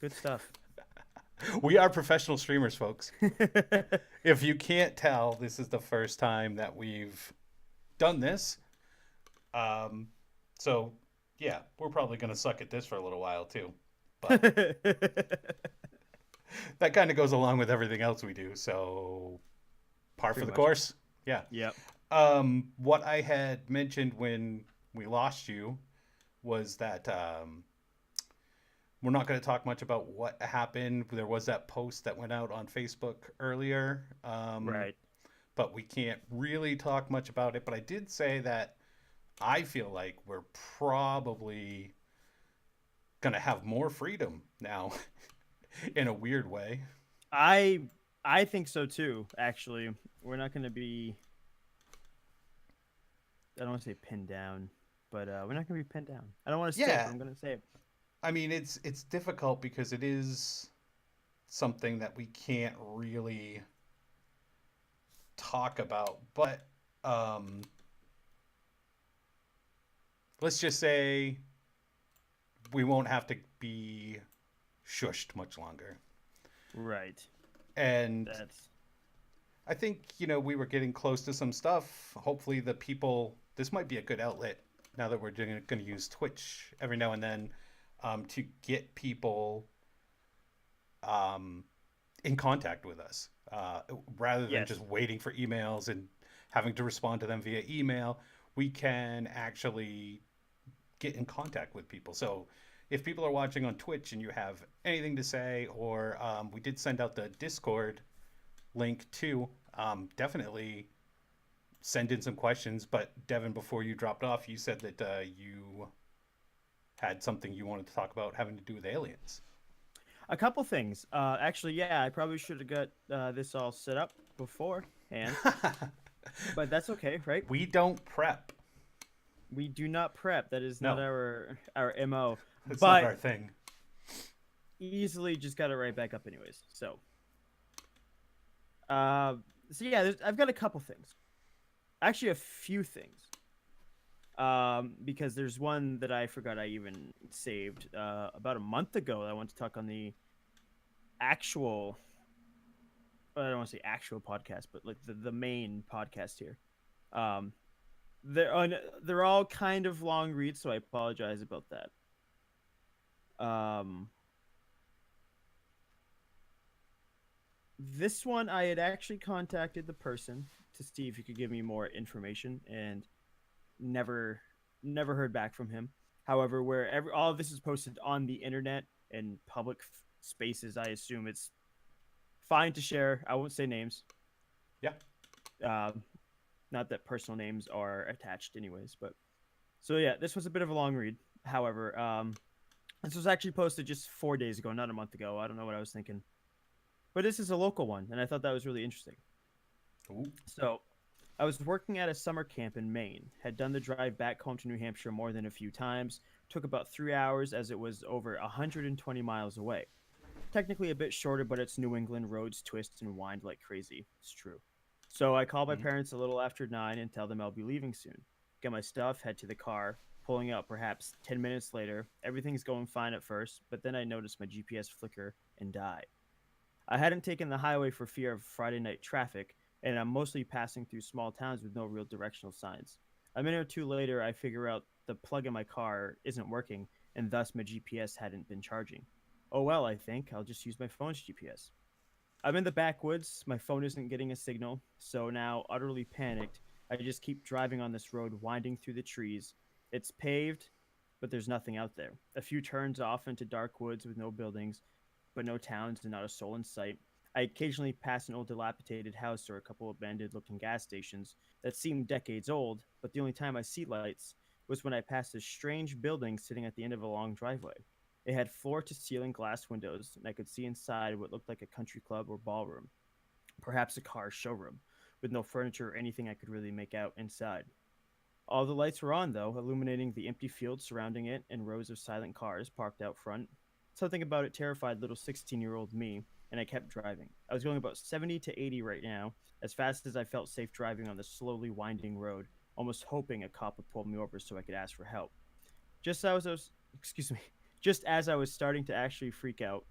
Good stuff. We are professional streamers, folks. If you can't tell, this is the first time that we've done this. Um, so, yeah, we're probably going to suck at this for a little while too. But that kind of goes along with everything else we do. So, par for Pretty the much. course. Yeah. Yep. What I had mentioned when we lost you was that we're not going to talk much about what happened. There was that post that went out on Facebook earlier, Right. but we can't really talk much about it. But I did say that I feel like we're probably going to have more freedom now in a weird way. I I think so too, actually. We're not going to be I don't want to say pinned down, but we're not going to be pinned down. I don't want to say it, but Yeah, I'm going to say it. I mean it's difficult because it is something that we can't really talk about. But um, let's just say we won't have to be shushed much longer. Right. And That's I think, we were getting close to some stuff. Hopefully, the people, this might be a good outlet now that we're going to use Twitch every now and then to get people um, in contact with us rather than just yes. waiting for emails and having to respond to them via email. We can actually get in contact with people. So if people are watching on Twitch and you have anything to say, or we did send out the Discord link too, definitely send in some questions. But Devin, before you dropped off, you said that you had something you wanted to talk about having to do with aliens. A couple things. Actually, yeah, I probably should have got this all set up beforehand, but that's okay, right? We don't prep. We do not prep. That is not No, our MO. it's not our But thing. easily just got it right back up anyways. Uh, so yeah, I've got a couple things. Actually, a few things. Because there's one that I forgot I even saved about a month ago. I want to talk on the actual. I don't want to say actual podcast, but like the main podcast here. Um, they're all kind of long reads, so I apologize about that. Um, this one I had actually contacted the person to see if he could give me more information, and never never heard back from him. However, where all of this is posted on the internet and public spaces, I assume it's fine to share. I won't say names. Yeah. Uh, Not that personal names are attached, anyways. But so yeah, this was a bit of a long read. However, this was actually posted just 4 days ago, not a month ago. I don't know what I was thinking, but this is a local one, and I thought that was really interesting. Ooh. So I was working at a summer camp in Maine, had done the drive back home to New Hampshire more than a few times, took about 3 hours as it was over 120 miles away. Technically a bit shorter, but it's New England, roads twist and wind like crazy. It's true. So I called my Mm-hmm. parents a little after 9 and tell them I'll be leaving soon. Get my stuff, head to the car, pulling out perhaps 10 minutes later. Everything's going fine at first, but then I notice my GPS flicker and die. I hadn't taken the highway for fear of Friday night traffic, and I'm mostly passing through small towns with no real directional signs. A minute or two later, I figure out the plug in my car isn't working, and thus my GPS hadn't been charging. Oh well, I think I'll just use my phone's GPS. I'm in the backwoods, my phone isn't getting a signal, so now, utterly panicked, I just keep driving on this road, winding through the trees. It's paved, but there's nothing out there. A few turns off into dark woods with no buildings, but no towns and not a soul in sight. I occasionally pass an old dilapidated house or a couple of abandoned looking gas stations that seem decades old, but the only time I see lights was when I passed a strange building sitting at the end of a long driveway. It had floor to ceiling glass windows, and I could see inside what looked like a country club or ballroom, perhaps a car showroom, with no furniture or anything I could really make out inside. All the lights were on, though, illuminating the empty field surrounding it and rows of silent cars parked out front. Something about it terrified little 16-year-old me, and I kept driving. I was going about 70 to 80 right now, as fast as I felt safe driving on the slowly winding road, almost hoping a cop would pull me over so I could ask for help. Just as I was, excuse me, Just as I was starting to actually freak out,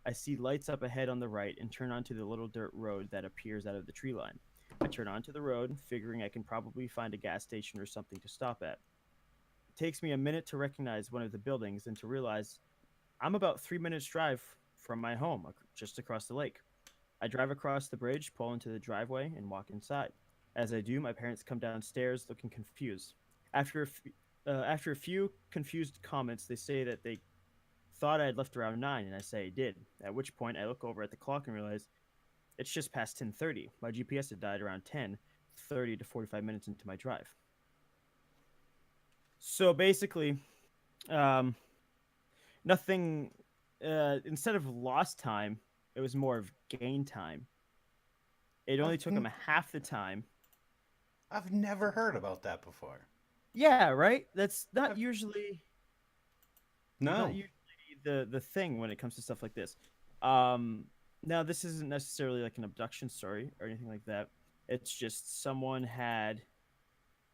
I see lights up ahead on the right and turn onto the little dirt road that appears out of the tree line. I turn onto the road, figuring I can probably find a gas station or something to stop at. It takes me a minute to recognize one of the buildings and to realize I'm about 3 minutes drive from my home, just across the lake. I drive across the bridge, pull into the driveway, and walk inside. As I do, my parents come downstairs looking confused. After a few confused comments, they say that they thought I had left around 9, and I say I did. At which point, I look over at the clock and realize it's just past 10:30. My GPS had died around 10:30 to 45 minutes into my drive. So basically, um, nothing. Instead of lost time, it was more of gain time. It only took him half the time. I've never heard about that before. Yeah, right. That's not I've, usually not no. usually the thing when it comes to stuff like this. Um, Now this isn't necessarily like an abduction story or anything like that. It's just someone had.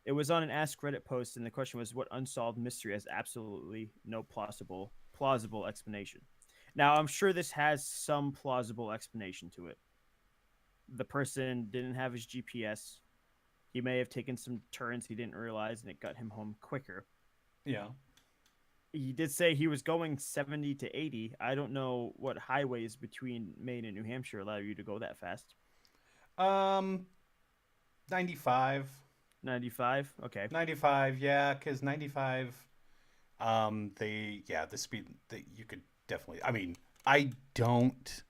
It was on an Ask Reddit post, and the question was, "What unsolved mystery has absolutely no plausible explanation?" Now I'm sure this has some plausible explanation to it. The person didn't have his GPS. He may have taken some turns he didn't realize, and it got him home quicker. Yeah. He did say he was going 70 to 80. I don't know what highways between Maine and New Hampshire allow you to go that fast. Um, 95. 95? Okay. 95, yeah, because 95, the speed that you could definitely, I mean, I don't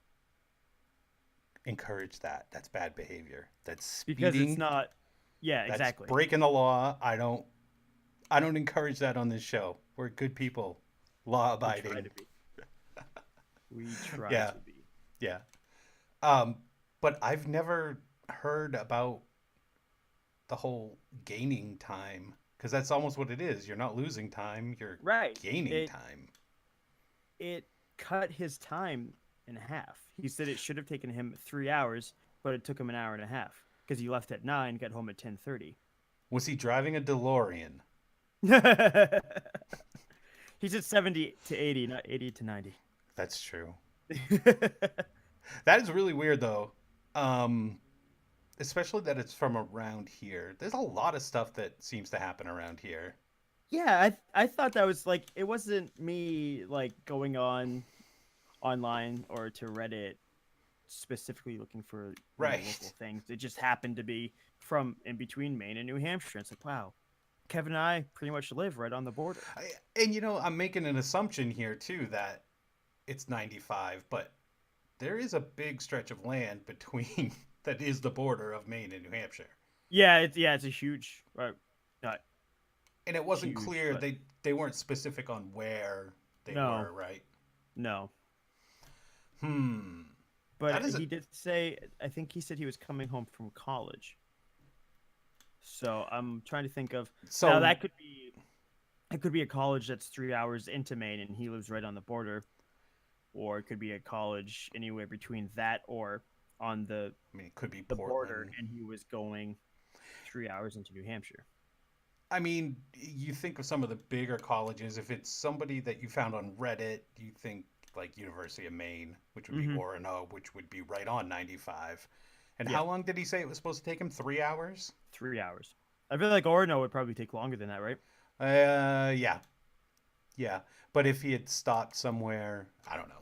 encourage that. That's bad behavior. That's Because it's speeding. not. Yeah, That's exactly. breaking the law. I don't encourage that on this show. We're good people, law We try abiding. to be. We try Yeah, to be. yeah. Um, but I've never heard about the whole gaining time because that's almost what it is. You're not losing time, you're Right. gaining It time. it cut his time in half. He said it should have taken him 3 hours, but it took him an hour and a half because he left at 9, got home at 10:30. Was he driving a DeLorean? He said 70 to 80, not 80 to 90. That's true. That is really weird though. Um, Especially that it's from around here. There's a lot of stuff that seems to happen around here. Yeah, I thought that was like it wasn't me like going on online or to Reddit specifically looking for local Right. things. It just happened to be from in between Maine and New Hampshire. It's like, wow, Kevin and I pretty much live right on the border. And I'm making an assumption here too that it's 95, but there is a big stretch of land between that is the border of Maine and New Hampshire. Yeah, it's a huge, not And it wasn't huge, clear but they weren't specific on where they no, were, right? no. Hmm. That But is a he did say, I think he said he was coming home from college. So I'm trying to think of now so that could be it could be a college that's 3 hours into Maine and he lives right on the border, or it could be a college anywhere between that or on I mean it could be the border Portland. and he was going 3 hours into New Hampshire. I mean, you think of some of the bigger colleges, if it's somebody that you found on Reddit, you think like University of Maine, which would be Mm-hmm. Orono, which would be right on 95. And Yeah, how long did he say it was supposed to take him? 3 hours? 3 hours. I feel like Orono would probably take longer than that, right? Yeah, yeah. But if he had stopped somewhere, I don't know.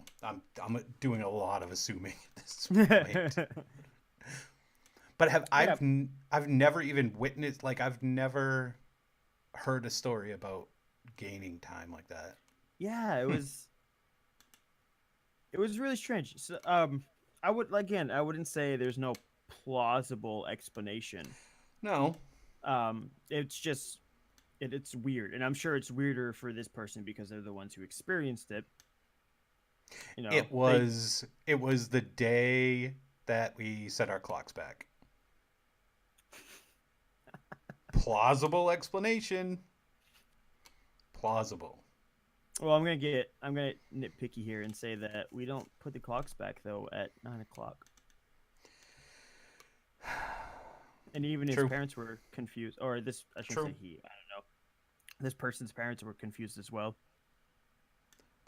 I'm doing a lot of assuming at this point. But Yeah, I've never even witnessed, like I've never heard a story about gaining time like that. yeah. It Hmm. was really strange. So, I would again, I wouldn't say there's no plausible explanation. No, It's just it's weird, and I'm sure it's weirder for this person because they're the ones who experienced it. You know, they it was the day that we set our clocks back. Plausible explanation. Plausible. well, I'm gonna nitpicky here and say that we don't put the clocks back though at 9 o'clock, and even his True. parents were confused, or this I shouldn't True. say he. I don't know. This person's parents were confused as well.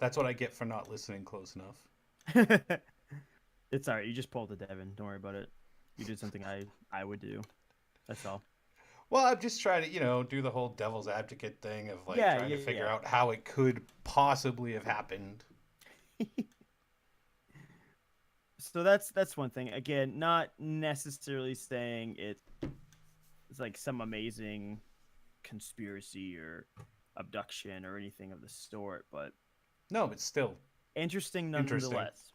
That's what I get for not listening close enough. It's all right. You just pulled the Devin. Don't worry about it. You did something I would do. That's all. Well, I'm just trying to, do the whole devil's advocate thing of like Yeah, trying to yeah, figure yeah. out how it could possibly have happened. So that's one thing. Again, not necessarily saying it's like some amazing conspiracy or abduction or anything of the sort, but No, but still interesting interesting. nonetheless.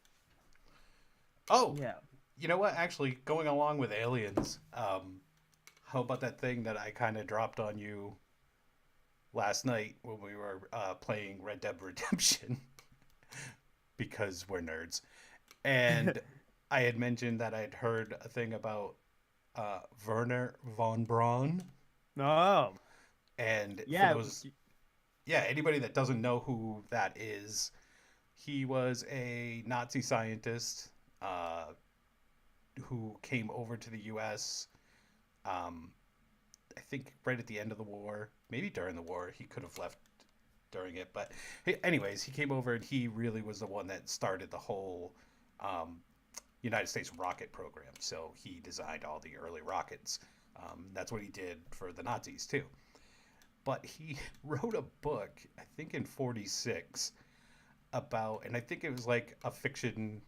Oh, Yeah. you know what? Actually, going along with aliens, how about that thing that I kind of dropped on you last night when we were playing Red Dead Redemption because we're nerds, and I had mentioned that I'd heard a thing about Werner von Braun, Oh, and for yeah. those, yeah, anybody that doesn't know who that is, he was a Nazi scientist uh, who came over to the U.S. Um, I think right at the end of the war, maybe during the war. He could have left during it, but anyways, he came over and he really was the one that started the whole um, United States rocket program. So he designed all the early rockets. That's what he did for the Nazis too. But he wrote a book, I think in '46, about, and I think it was like a fiction,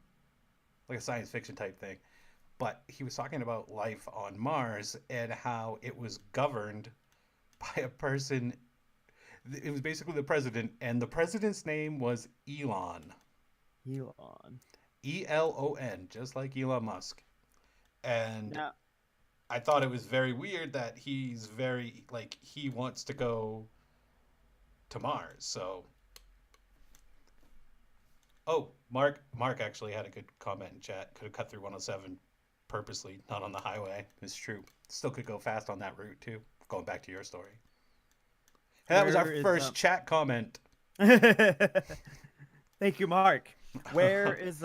like a science fiction type thing. But he was talking about life on Mars and how it was governed by a person. It was basically the president, and the president's name was Elon. Elon. Elon, just like Elon Musk. And Now, I thought it was very weird that he's very, like, he wants to go to Mars. So, oh, Mark actually had a good comment in chat. Could have cut through 107 purposely, not on the highway. It's true. Still could go fast on that route, too. Going back to your story. And that was our where is first chat comment. Thank you, Mark. Where is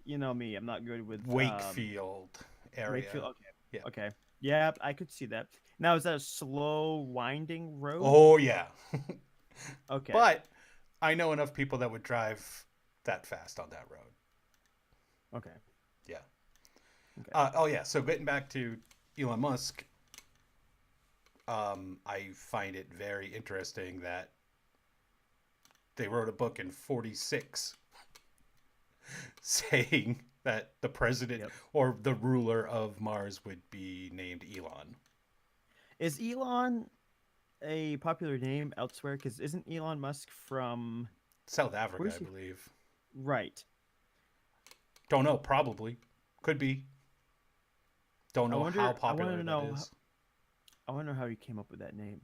you know me, I'm not good with Wakefield area. Wakefield. Okay. Yeah. Okay. Yeah, I could see that. Now is that a slow winding road? Oh, yeah. Okay. But I know enough people that would drive that fast on that road. Okay. Yeah. Okay. Oh, yeah. So getting back to Elon Musk, I find it very interesting that they wrote a book in '46 saying that the president Yep. or the ruler of Mars would be named Elon. Is Elon a popular name elsewhere? Because isn't Elon Musk from South Africa, where's I he? believe. Right. Don't know. Probably. Could be. Don't know how I want popular to that know. is. I want to know how he came up with that name.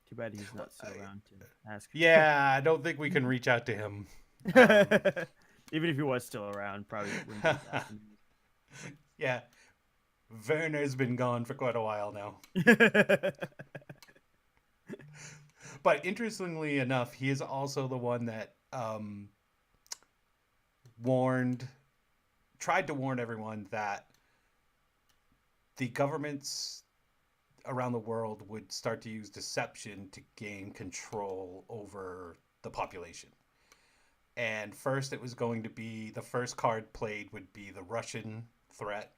Too bad he's not still around to ask. Yeah, I don't think we can reach out to him. Um, Even if he was still around, probably wouldn't be asking yeah, Werner's been gone for quite a while now. me. But interestingly enough, he is also the one that warned, tried to warn everyone that the governments around the world would start to use deception to gain control over the population. And first, it was going to be the first card played would be the Russian threat.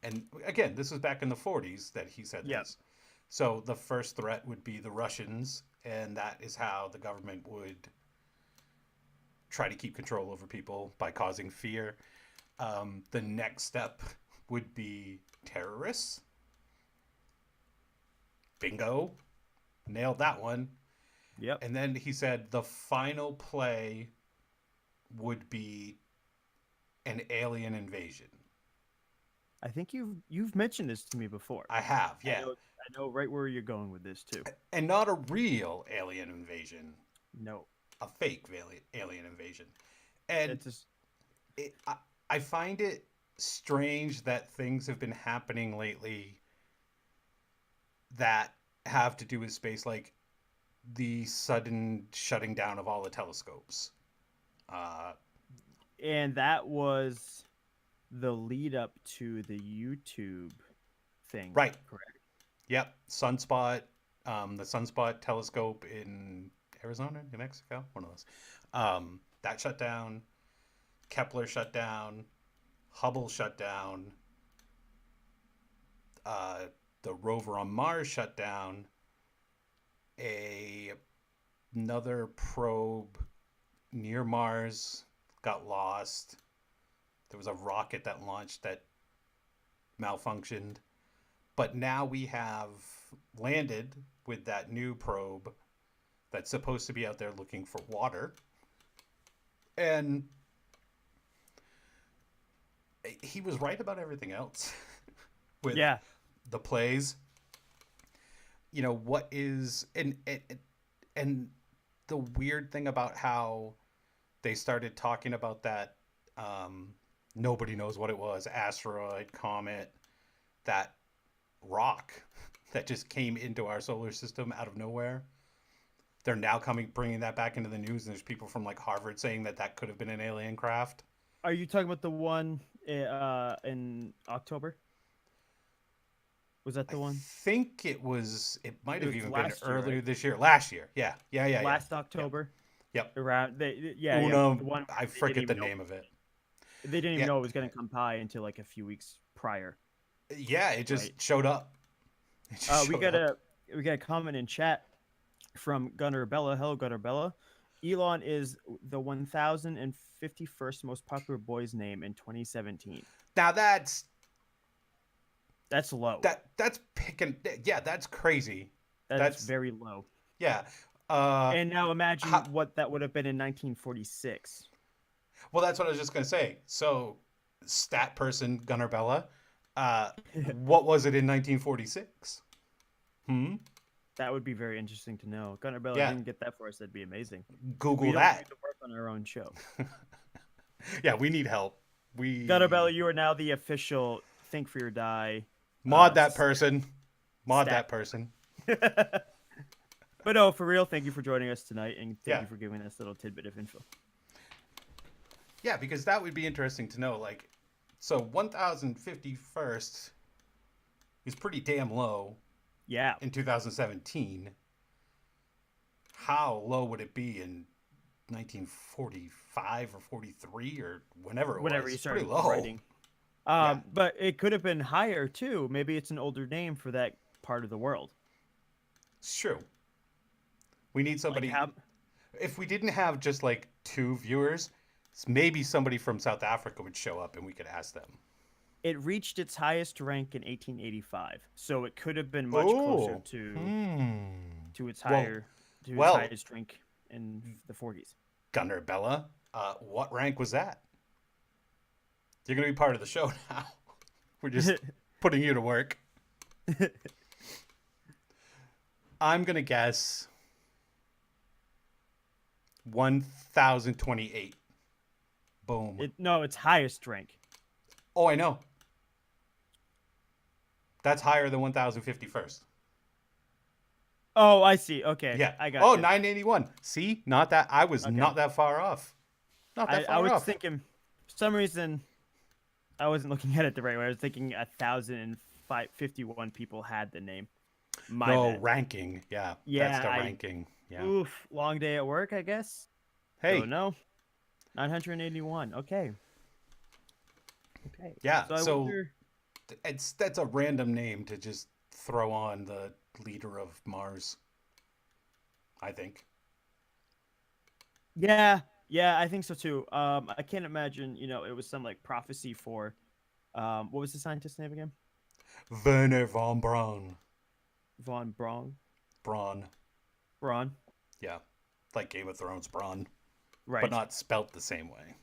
And again, this was back in the '40s that he said Yep. this. So the first threat would be the Russians, and that is how the government would try to keep control over people by causing fear. The next step would be terrorists. Bingo. Nailed that one. Yep. And then he said the final play would be an alien invasion. I think you've mentioned this to me before. I have, yeah. I know right where you're going with this too. And not a real alien invasion, No. a fake alien invasion. And It's just I find it strange that things have been happening lately that have to do with space, like the sudden shutting down of all the telescopes. and that was the lead up to the YouTube thing. Right. Correct. Yep. Sunspot, the Sunspot telescope in Arizona, New Mexico, one of those. That shut down. Kepler shut down. Hubble shut down. The rover on Mars shut down. Another probe near Mars got lost. There was a rocket that launched that malfunctioned. But now we have landed with that new probe that's supposed to be out there looking for water. And he was right about everything else with Yeah. the plays. You know, what is and the weird thing about how they started talking about that nobody knows what it was, asteroid, comet, that rock that just came into our solar system out of nowhere. They're now bringing that back into the news, and there's people from like Harvard saying that that could have been an alien craft. Are you talking about the one in October? Was that the one? I think it was. It might It have was even been last year, earlier right? this year. Last year, yeah. Last October. Yep. Around yeah, Uno. the one I they didn't forget the even know, name of it. they didn't even Yeah, know it was gonna come by until like a few weeks prior, yeah. It just right? showed up. It just We showed got up. a comment in chat from Gunnar Bella. Hello, Gunnar Bella. Elon is the 1,051st most popular boy's name in 2017. Now that's That's low. that's picking. Yeah, that's crazy. That is That's very low. yeah. Uh, And now imagine how, what that would have been in 1946. well, that's what I was just gonna say. So, stat person Gunnar Bella. What was it in 1946? Hmm. That would be very interesting to know. Gunnar Bella Yeah. didn't get that for us. That'd be amazing. Google We don't that. do the work on our own show. Yeah, we need help. Gunnar We Bella, you are now the official Think for Your Die. mod that person. Mod stat. that person. But no, for real, thank you for joining us tonight, and thank Yeah. you for giving us a little tidbit of info. Yeah, because that would be interesting to know. Like, so 1051st is pretty damn low Yeah. in 2017. How low would it be in 1945 or 43 or whenever it Whenever was? you It's pretty started low. writing. Yeah. But it could have been higher too. Maybe it's an older name for that part of the world. It's true. We need Like somebody. how If we didn't have just like 2 viewers, maybe somebody from South Africa would show up and we could ask them. it reached its highest rank in 1885, so it could have been much closer Oh. to its Well, higher to its well, highest rank in the 40s. Gunnar Bella, what rank was that? You're going to be part of the show now. We're just putting you to work. I'm going to guess 1028. Boom. No, its highest rank. Oh, I know. That's higher than 1051st. Oh, I see. Okay, Yeah. I got Oh, you. 981. See? Not that I was Okay. not that far off. Not that I far was off. thinking, for some reason, I wasn't looking at it the right way. I was thinking 1,051 people had the name. My No, bad. ranking. Yeah. Yeah, That's the I- ranking. Yeah. Oof, long day at work, I guess. Hey. So no, 981. Okay. Okay. Yeah, So I so- wonder. That's a random name to just throw on the leader of Mars. I think. Yeah, I think so too. I can't imagine. It was some like prophecy for. What was the scientist's name again? Werner von Braun. Von Braun. Braun. Braun. Yeah. Like Game of Thrones Braun. Right. But not spelt the same way.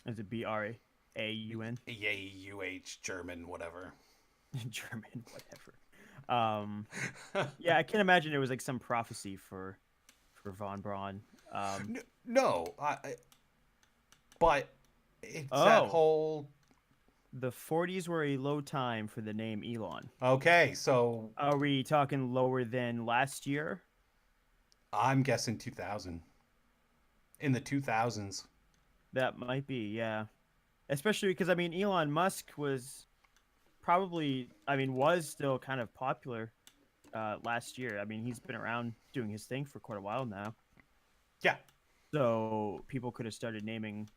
Is it Braun? AUH, German, whatever. German, whatever. Yeah, I can't imagine it was like some prophecy for von Braun. No, but it's that Oh. whole. The 40s were a low time for the name Elon. Okay, so Are we talking lower than last year? I'm guessing 2000. In the 2000s. That might be, yeah. Especially because Elon Musk was still kind of popular last year. He's been around doing his thing for quite a while now. Yeah. So people could have started naming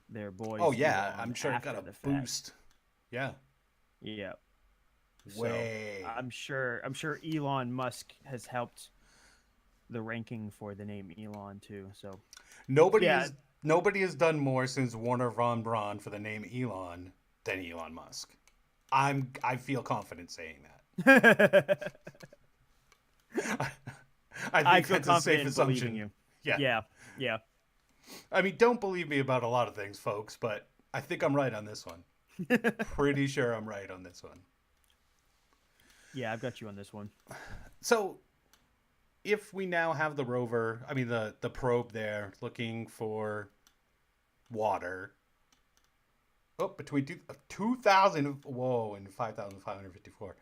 their Oh boys yeah, Elon I'm sure it got after a the fact. boost. Yeah. Yeah. So Way. I'm sure Elon Musk has helped the ranking for the name Elon too. So Nobody yeah. is nobody has done more since Warner von Braun for the name Elon than Elon Musk. I feel confident saying that. I I think feel that's a safe confident in believing assumption. you. Yeah. Yeah. Yeah. I mean, don't believe me about a lot of things, folks, but I think I'm right on this one. Pretty sure I'm right on this one. Yeah, I've got you on this one. So, if we now have the rover, I mean the probe there looking for water, oh, between 2,000, whoa, and 5,554.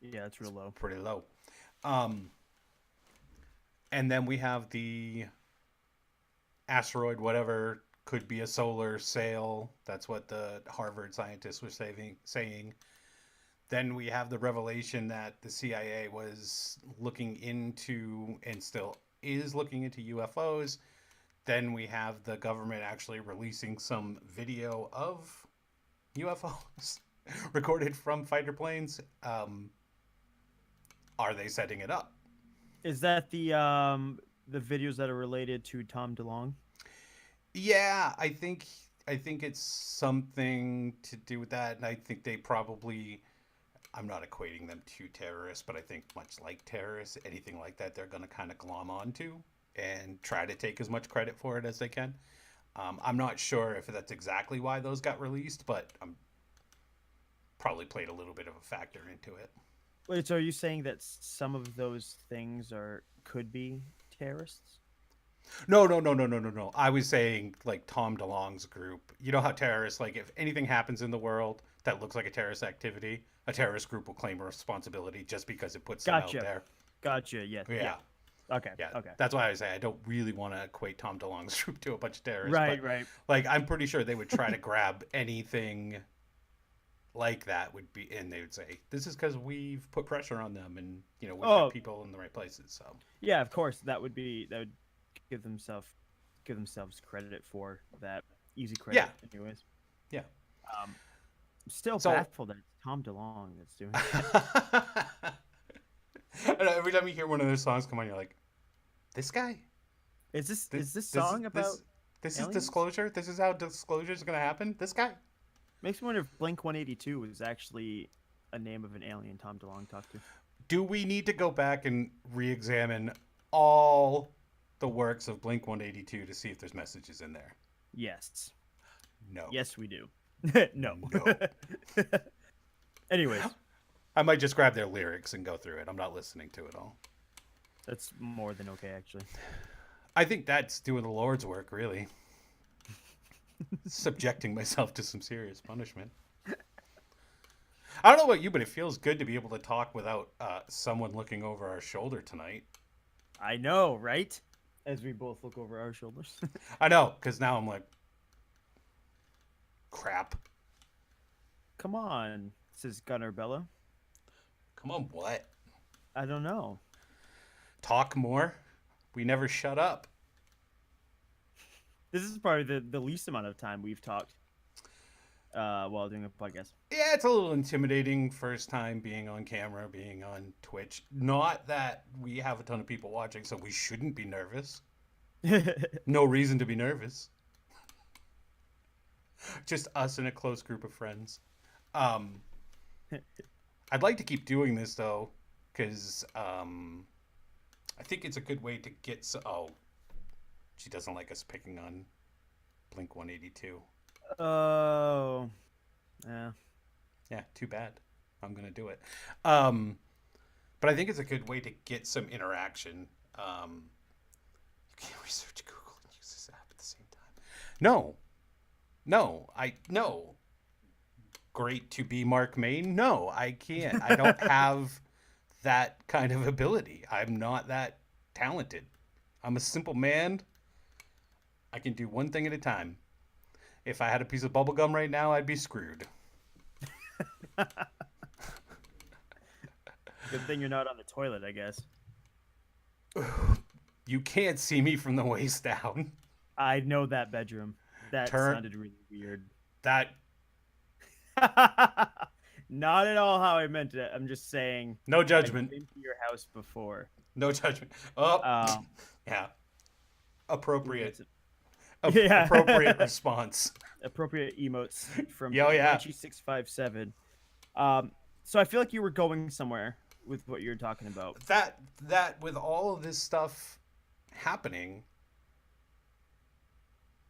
Yeah, it's real low. Pretty low. Um, and then we have the asteroid, whatever, could be a solar sail. That's what the Harvard scientists were saying. Then we have the revelation that the CIA was looking into and still is looking into UFOs. Then we have the government actually releasing some video of UFOs recorded from fighter planes. Are they setting it up? Is that the videos that are related to Tom DeLonge? Yeah, I think it's something to do with that, and I think they probably. I'm not equating them to terrorists, but I think much like terrorists, anything like that, they're going to kind of glom onto and try to take as much credit for it as they can. I'm not sure if that's exactly why those got released, but I'm probably played a little bit of a factor into it. Wait, so are you saying that some of those things are could be terrorists? No, no, no, no, no, no, no. I was saying like Tom DeLonge's group. You know how terrorists, like if anything happens in the world that looks like a terrorist activity, a terrorist group will claim responsibility just because it puts them out Gotcha. there. Gotcha. Yes. Yeah, Yeah. Okay. yeah. Okay. That's why I say I don't really want to equate Tom DeLonge's group to a bunch of terrorists, Right. but Right. like I'm pretty sure they would try to grab anything like that would be, and they would say this is because we've put pressure on them, and we've got Oh, people in the right places. So yeah. Of course, that would give themselves credit for that. Easy yeah, credit, anyways. yeah. Um, I'm still So baffled that it's Tom DeLonge that's doing it. and every time you hear one of those songs come on, you're like, this guy. Is this This is this this song about this is aliens? disclosure. This is how disclosure is gonna happen. This guy. Makes me wonder if Blink 182 was actually a name of an alien Tom DeLonge talked to. Do we need to go back and re-examine all the works of Blink 182 to see if there's messages in there? Yes. No. Yes, we do. No. No. Anyways, I might just grab their lyrics and go through it. I'm not listening to it all. that's more than okay, actually. I think that's doing the Lord's work, really. Subjecting myself to some serious punishment. I don't know about you, but it feels good to be able to talk without someone looking over our shoulder tonight. I know, right? As we both look over our shoulders. I know, because now I'm like, crap. Come on, says Gunnar Bella. Come on, what? I don't know. Talk more? We never shut up. This is probably the least amount of time we've talked while doing a podcast. Yeah, it's a little intimidating first time being on camera, being on Twitch. Not that we have a ton of people watching, so we shouldn't be nervous. No reason to be nervous. Just us and a close group of friends. I'd like to keep doing this though, because I think it's a good way to get. Oh, she doesn't like us picking on Blink 182. Oh, yeah. Yeah, too bad. I'm gonna do it. But I think it's a good way to get some interaction. You can't research Google and use this app at the same time. No, no. Great to be Mark Main. No, I can't. I don't have that kind of ability. I'm not that talented. I'm a simple man. I can do one thing at a time. If I had a piece of bubble gum right now, I'd be screwed. Good thing you're not on the toilet, I guess. You can't see me from the waist down. I know that bedroom. That Turn sounded really weird. that. Not at all how I meant it. I'm just saying No I've judgment. been to your house before. No judgment. Oh, Um, yeah. Ooh, that's Appropriate. a, yeah. Appropriate response. Appropriate emotes from Yo, Jay yeah. Blanchie 657. So I feel like you were going somewhere with what you're talking about. That with all of this stuff happening,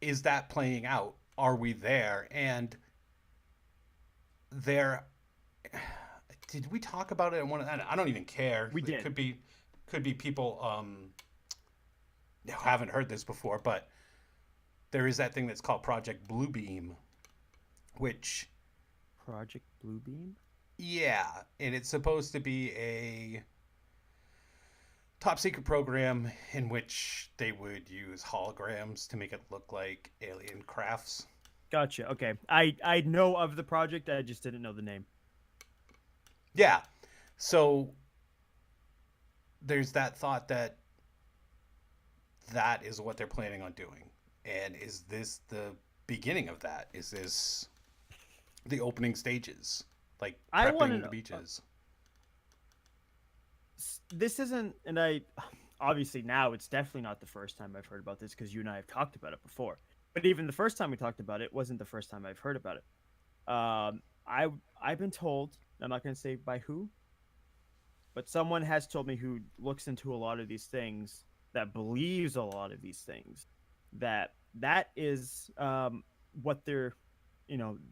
is that playing out? Are we there? And there, did we talk about it in one? I don't even care. We It did. could be people who haven't heard this before, but there is that thing that's called Project Bluebeam, which, Project Bluebeam? yeah, and it's supposed to be a top secret program in which they would use holograms to make it look like alien crafts. Gotcha. Okay. I know of the project. I just didn't know the name. Yeah. So there's that thought that that is what they're planning on doing. And is this the beginning of that? Is this the opening stages? Like I want to prepping the know. beaches? This isn't, and I obviously now it's definitely not the first time I've heard about this because you and I have talked about it before. But even the first time we talked about it wasn't the first time I've heard about it. I've been told, I'm not going to say by who, but someone has told me who looks into a lot of these things, that believes a lot of these things, that that is what they're,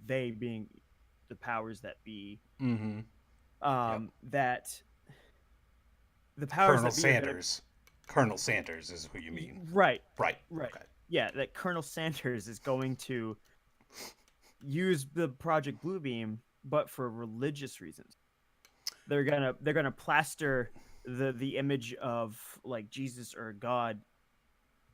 they being the powers that be, Mm-hmm. Yep. that the powers Colonel that be are going to, Sanders. Colonel Sanders is who you mean. right, Right. right, Okay. yeah, that Colonel Sanders is going to use the Project Bluebeam, but for religious reasons. They're gonna plaster the image of like Jesus or God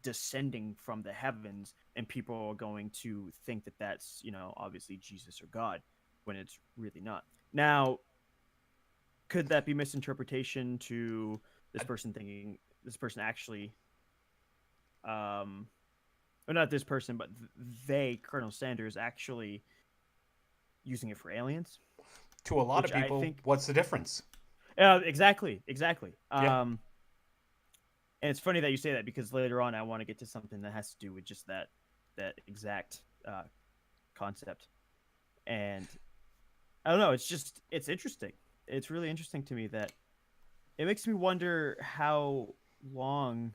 descending from the heavens, and people are going to think that that's obviously Jesus or God when it's really not. Now, could that be misinterpretation to this person thinking this person actually, well, not this person, but they, Colonel Sanders, actually using it for aliens? To a lot of Which I people, think, what's the difference? exactly. Yeah. And it's funny that you say that because later on I want to get to something that has to do with just that exact concept. And I don't know, it's interesting. It's really interesting to me that it makes me wonder how long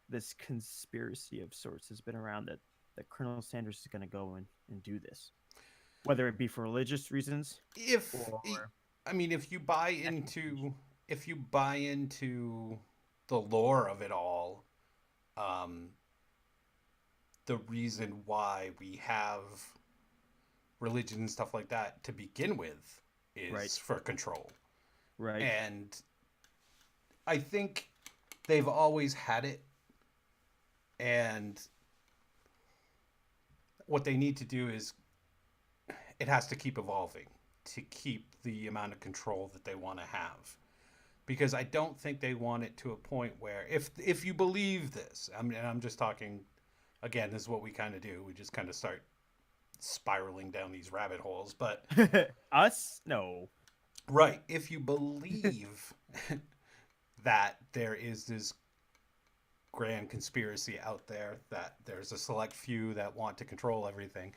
this conspiracy of sorts has been around that Colonel Sanders is going to go and do this, whether it be for religious reasons If or I mean, if you buy into the lore of it all, um, the reason why we have religion and stuff like that to begin with is right, for control. right, And I think they've always had it. And what they need to do is it has to keep evolving to keep the amount of control that they want to have. Because I don't think they want it to a point where if you believe this, I mean, and I'm just talking again, this is what we kind of do. We just kind of start spiraling down these rabbit holes, but us, no, right, if you believe that there is this grand conspiracy out there, that there's a select few that want to control everything,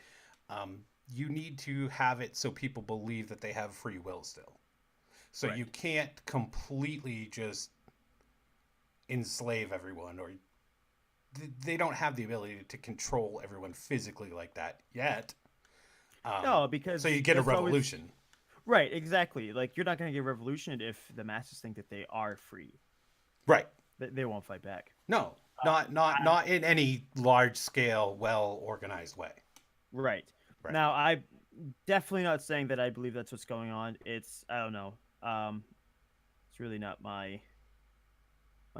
you need to have it so people believe that they have free will still. So right, you can't completely just enslave everyone, or they don't have the ability to control everyone physically like that yet. no, So because you get a that's always revolution. right, exactly. Like you're not going to get a revolution if the masses think that they are free. Right. They won't fight back. No, I, not in any large scale, well organized way. right Right. now, I definitely not saying that I believe that's what's going on. It's I don't know. It's really not my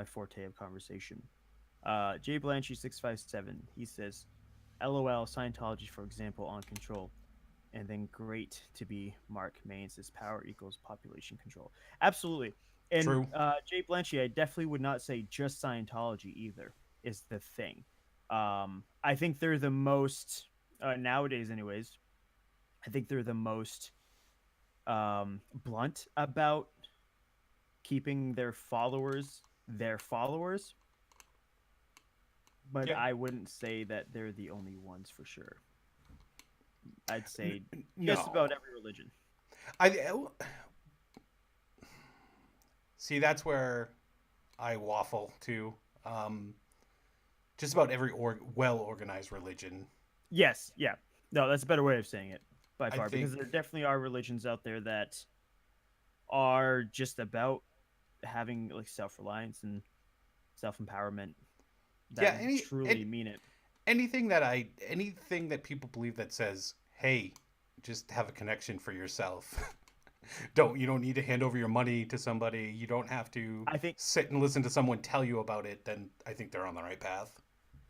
forte of conversation. Jay Blanchie 657. He says, "LOL Scientology, for example, on control." And then great to be Mark Main says power equals population control. Absolutely. And True. Jay Blanchy, I definitely would not say just Scientology either is the thing. I think they're the most nowadays, anyways. I think they're the most blunt about keeping their followers, but Yeah. I wouldn't say that they're the only ones for sure. I'd say just about No. every religion. I see. That's where I waffle too. Um, just about every well organized religion. Yes, yeah. No, that's a better way of saying it by I far because think. there definitely are religions out there that are just about having like self-reliance and self-empowerment that Yeah. truly mean it. Anything that people believe that says, "Hey, just have a connection for yourself." You don't need to hand over your money to somebody. You don't have to I think sit and listen to someone tell you about it. Then I think they're on the right path.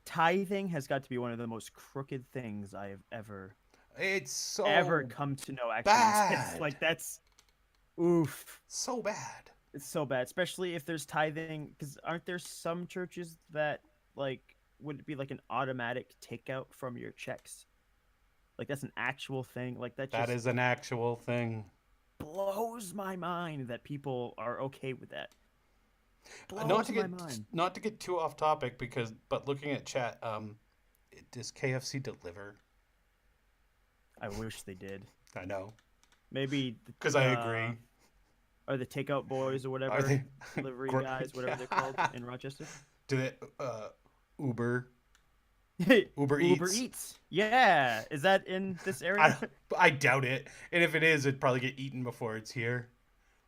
tithing has got to be one of the most crooked things I have It's ever so come to know actually exist. bad. Like that's oof. So bad. It's so bad, especially if there's tithing because aren't there some churches that like would it be like an automatic takeout from your checks? Like that's an actual thing. Like that That just is an actual thing. blows my mind that people are okay with that. Not Blows to my get mind. not to get too off topic but looking at chat, does KFC deliver? I wish they did. I know, Maybe because I agree. are the takeout boys or Are whatever, they delivery guys, whatever they're called yeah. in Rochester. Do they Uber Uber Uber Eats? Eats. Yeah, is that in this area? I I doubt it. And if it is, it'd probably get eaten before it's here,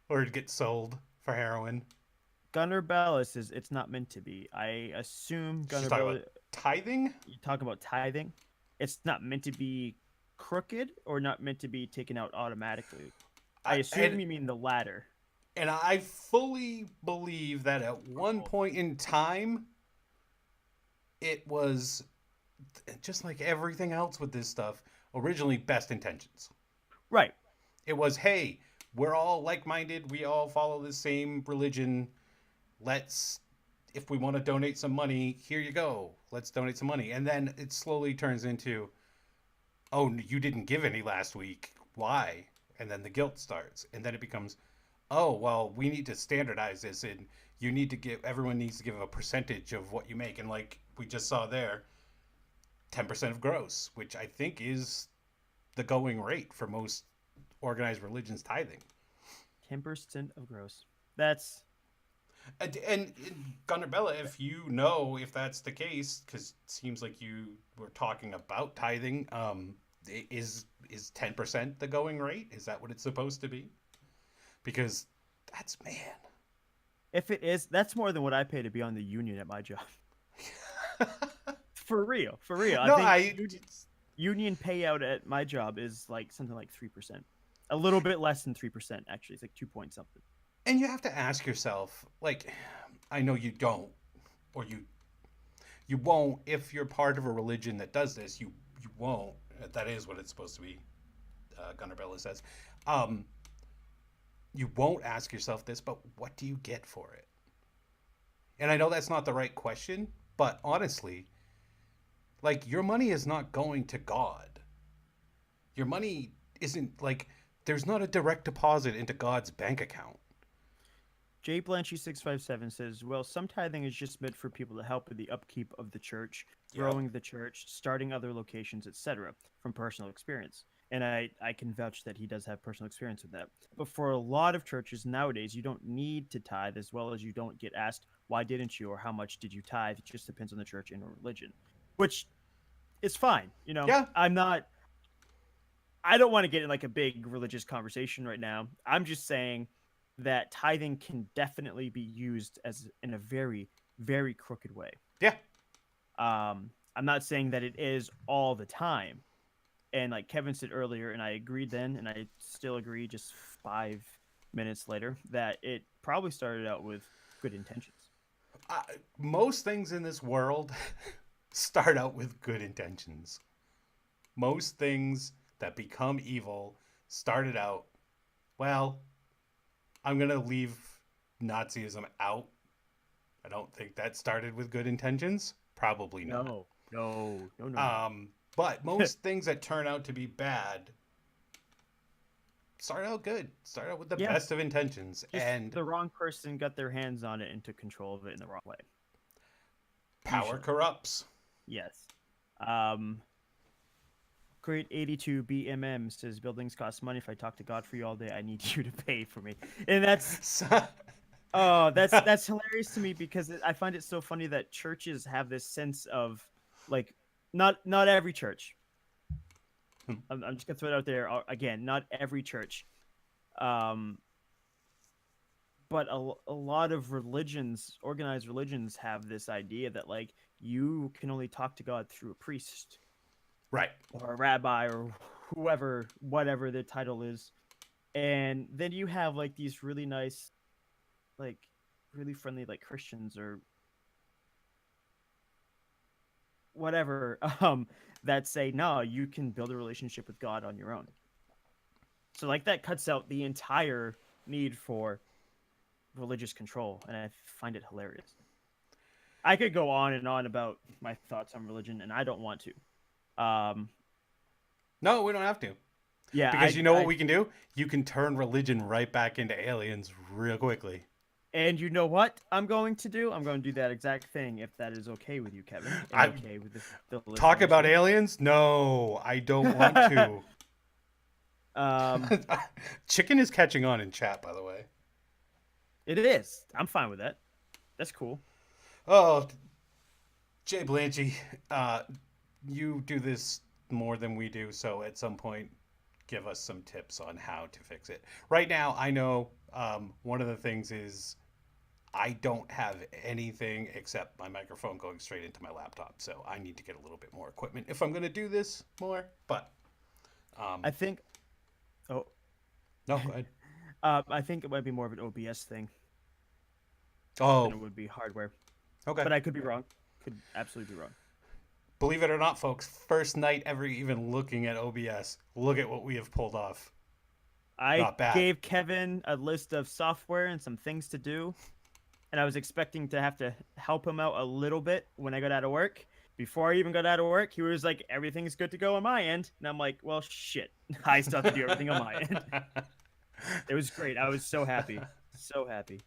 or it'd get sold for heroin. Gunnar Bella says it's not meant to be. I assume She's Gunnar talking Bella. about tithing. You talk about tithing. It's not meant to be crooked or not meant to be taken out automatically. I I, assume and you mean the latter. and I fully believe that at one point in time, it was just like everything else with this stuff. Originally, best intentions. Right. It was, hey, we're all like-minded. We all follow the same religion. Let's, if we want to donate some money, here you go. Let's donate some money. And then it slowly turns into, oh, you didn't give any last week. Why? And then the guilt starts. And then it becomes, oh, well, we need to standardize this. And you need to give, everyone needs to give a percentage of what you make. And like we just saw there, 10% of gross, which I think is the going rate for most organized religions tithing. 10% of gross. That's And Gunnar Bella, if you know if that's the case, because it seems like you were talking about tithing, is 10% the going rate? Is that what it's supposed to be? Because that's man. if it is, that's more than what I pay to be on the union at my job. For real, for real. I No, think I. union payout at my job is like something like 3%. A little bit less than 3%, actually. It's like 2 point something. And you have to ask yourself, like, I know you don't, or you won't if you're part of a religion that does this. You won't. That is what it's supposed to be. Gunnar Bella says. Um, you won't ask yourself this, but what do you get for it? And I know that's not the right question, but honestly, like your money is not going to God. Your money isn't like there's not a direct deposit into God's bank account. Jay Blanchy657 says, well, some tithing is just meant for people to help with the upkeep of the church, Yep. growing the church, starting other locations, etc., from personal experience. And I can vouch that he does have personal experience with that. But for a lot of churches nowadays, you don't need to tithe as well as you don't get asked, why didn't you, or how much did you tithe? It just depends on the church and religion, which is fine. Yeah. I don't want to get in like a big religious conversation right now. I'm just saying that tithing can definitely be used as in a very, very crooked way. Yeah. I'm not saying that it is all the time. And like Kevin said earlier, and I agreed then, and I still agree just 5 minutes later, that it probably started out with good intentions. Most things in this world start out with good intentions. Most things that become evil started out, well, I'm going to leave Nazism out. I don't think that started with good intentions. Probably not. No, no, no, no, no. But most things that turn out to be bad start out good. Start out with the Yeah, best of intentions. just And the wrong person got their hands on it and took control of it in the wrong way. power Usually, corrupts. yes. Um, Great 82 BMM says buildings cost money. If I talk to God for you all day, I need you to pay for me. And that's that's hilarious to me because I find it so funny that churches have this sense of like not every church. I'm just gonna throw it out there again. Not every church, um, but a lot of religions, organized religions, have this idea that like you can only talk to God through a priest Right. or a rabbi or whoever, whatever the title is, and then you have like these really nice, like really friendly like Christians or whatever that say no, you can build a relationship with God on your own. So like that cuts out the entire need for religious control, and I find it hilarious. I could go on and on about my thoughts on religion, and I don't want to. No, we don't have to. Yeah, Because you know what we can do? You can turn religion right back into aliens real quickly. and you know what I'm going to do? I'm going to do that exact thing if that is okay with you, Kevin. And okay with the Talk listeners about here. aliens? No, I don't want to. Um, Chicken is catching on in chat, by the way. it is. I'm fine with that. That's cool. Oh, Jay Blanchy, you do this more than we do, so at some point, give us some tips on how to fix it. Right now, I know one of the things is I don't have anything except my microphone going straight into my laptop, so I need to get a little bit more equipment if I'm going to do this more. But I think. Oh, no, go ahead. I think it might be more of an OBS thing Oh, than it would be hardware, okay. but I could be wrong. Could absolutely be wrong. Believe it or not, folks, first night ever even looking at OBS. Look at what we have pulled off. I Not bad. gave Kevin a list of software and some things to do, and I was expecting to have to help him out a little bit when I got out of work. Before I even got out of work, he was like, "Everything's good to go on my end," and I'm like, "Well, shit, I still have to do everything on my end." It was great. I was so happy, so happy.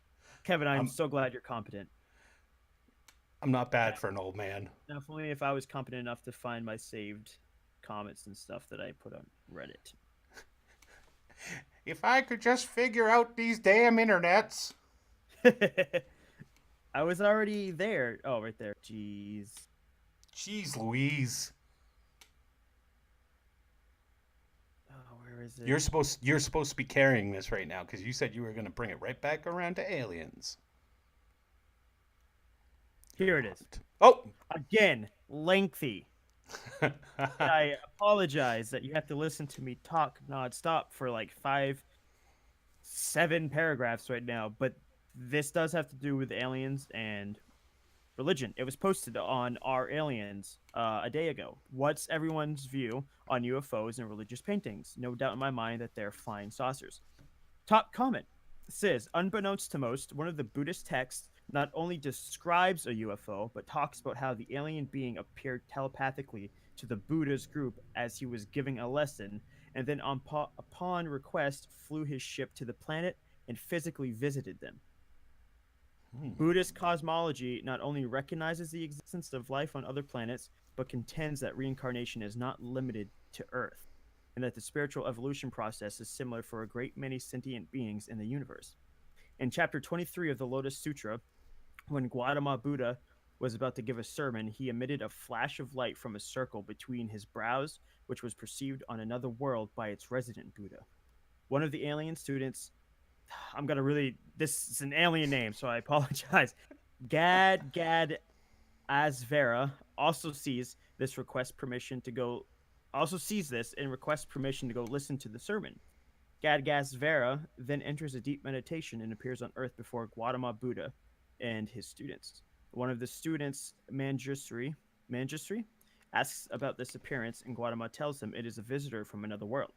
Kevin, I'm so glad you're competent. I'm not bad for an old man. Definitely, if I was competent enough to find my saved comments and stuff that I put on Reddit. If I could just figure out these damn internets. I was already there. Oh, right there. Jeez. Jeez Louise. Oh, where is it? You're supposed to be carrying this right now because you said you were going to bring it right back around to aliens. Here it is. Oh! Again, lengthy. I apologize that you have to listen to me talk nonstop for like 7 paragraphs right now, but this does have to do with aliens and religion. It was posted on Our Aliens a day ago. What's everyone's view on UFOs and religious paintings? No doubt in my mind that they're flying saucers. Top comment says, unbeknownst to most, one of the Buddhist texts not only describes a UFO, but talks about how the alien being appeared telepathically to the Buddha's group as he was giving a lesson, and then upon request flew his ship to the planet and physically visited them. Buddhist cosmology not only recognizes the existence of life on other planets, but contends that reincarnation is not limited to Earth, and that the spiritual evolution process is similar for a great many sentient beings in the universe. In chapter 23 of the Lotus Sutra, when Gautama Buddha was about to give a sermon, he emitted a flash of light from a circle between his brows, which was perceived on another world by its resident Buddha. One of the alien students, this is an alien name, so I apologize. Gad Asvera also sees this and requests permission to go listen to the sermon. Gadgasvara then enters a deep meditation and appears on Earth before Gautama Buddha and his students. One of the students, Manjushri, asks about this appearance, and Gautama tells him it is a visitor from another world.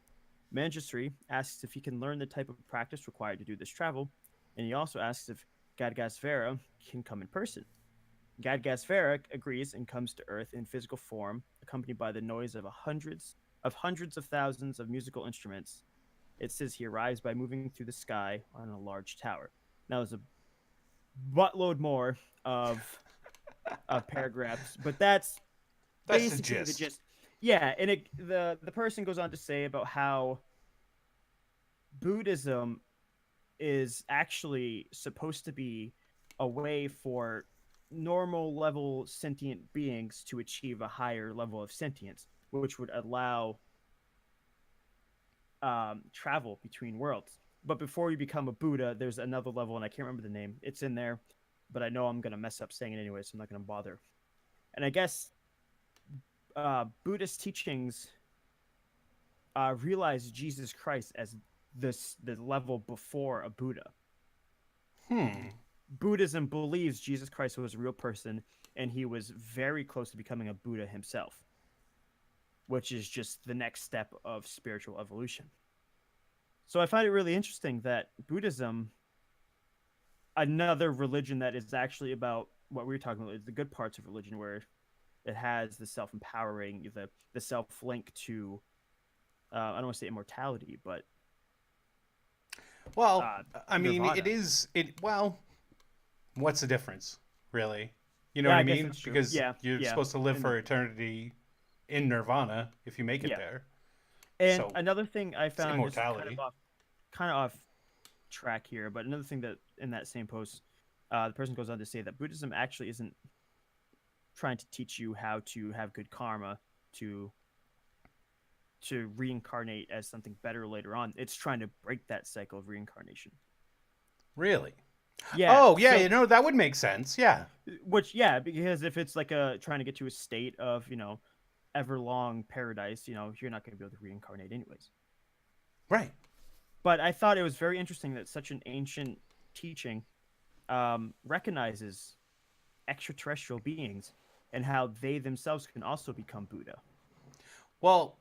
Manjushri asks if he can learn the type of practice required to do this travel, And he also asks if Gadgasvera can come in person. Gadgasvera agrees and comes to Earth in physical form, accompanied by the noise of hundreds of thousands of musical instruments. It says he arrives by moving through the sky on a large tower. Now there's a buttload more of paragraphs, but that's That's the basically the gist. gist. Yeah, and the person goes on to say about how Buddhism is actually supposed to be a way for normal level sentient beings to achieve a higher level of sentience, which would allow travel between worlds. But before you become a Buddha, there's another level, and I can't remember the name. It's in there, but I know I'm gonna mess up saying it anyway, so I'm not gonna bother. And I guess Buddhist teachings realize Jesus Christ as the level before a Buddha. Hmm. Buddhism believes Jesus Christ was a real person, and he was very close to becoming a Buddha himself, which is just the next step of spiritual evolution. So I find it really interesting that Buddhism, another religion that is actually about what we were talking about, is the good parts of religion, where it has the self empowering, the self link to I don't want to say immortality, but Well, uh, I mean, it nirvana. is it. Well, what's the difference, really? You know Yeah, what I I guess mean? that's true. Because Yeah, you're yeah, supposed to live and the, for eternity in nirvana if you make it yeah. there. And So another thing I it's found, just immortality. kind of off track here, but another thing that in that same post, the person goes on to say that Buddhism actually isn't trying to teach you how to have good karma to reincarnate as something better later on. It's trying to break that cycle of reincarnation. Really? Yeah. Oh, yeah, So, you know, that would make sense. Yeah. which yeah, because if it's like a trying to get to a state of everlong paradise, you're not going to be able to reincarnate anyways. Right. But I thought it was very interesting that such an ancient teaching recognizes extraterrestrial beings and how they themselves can also become Buddha. Well,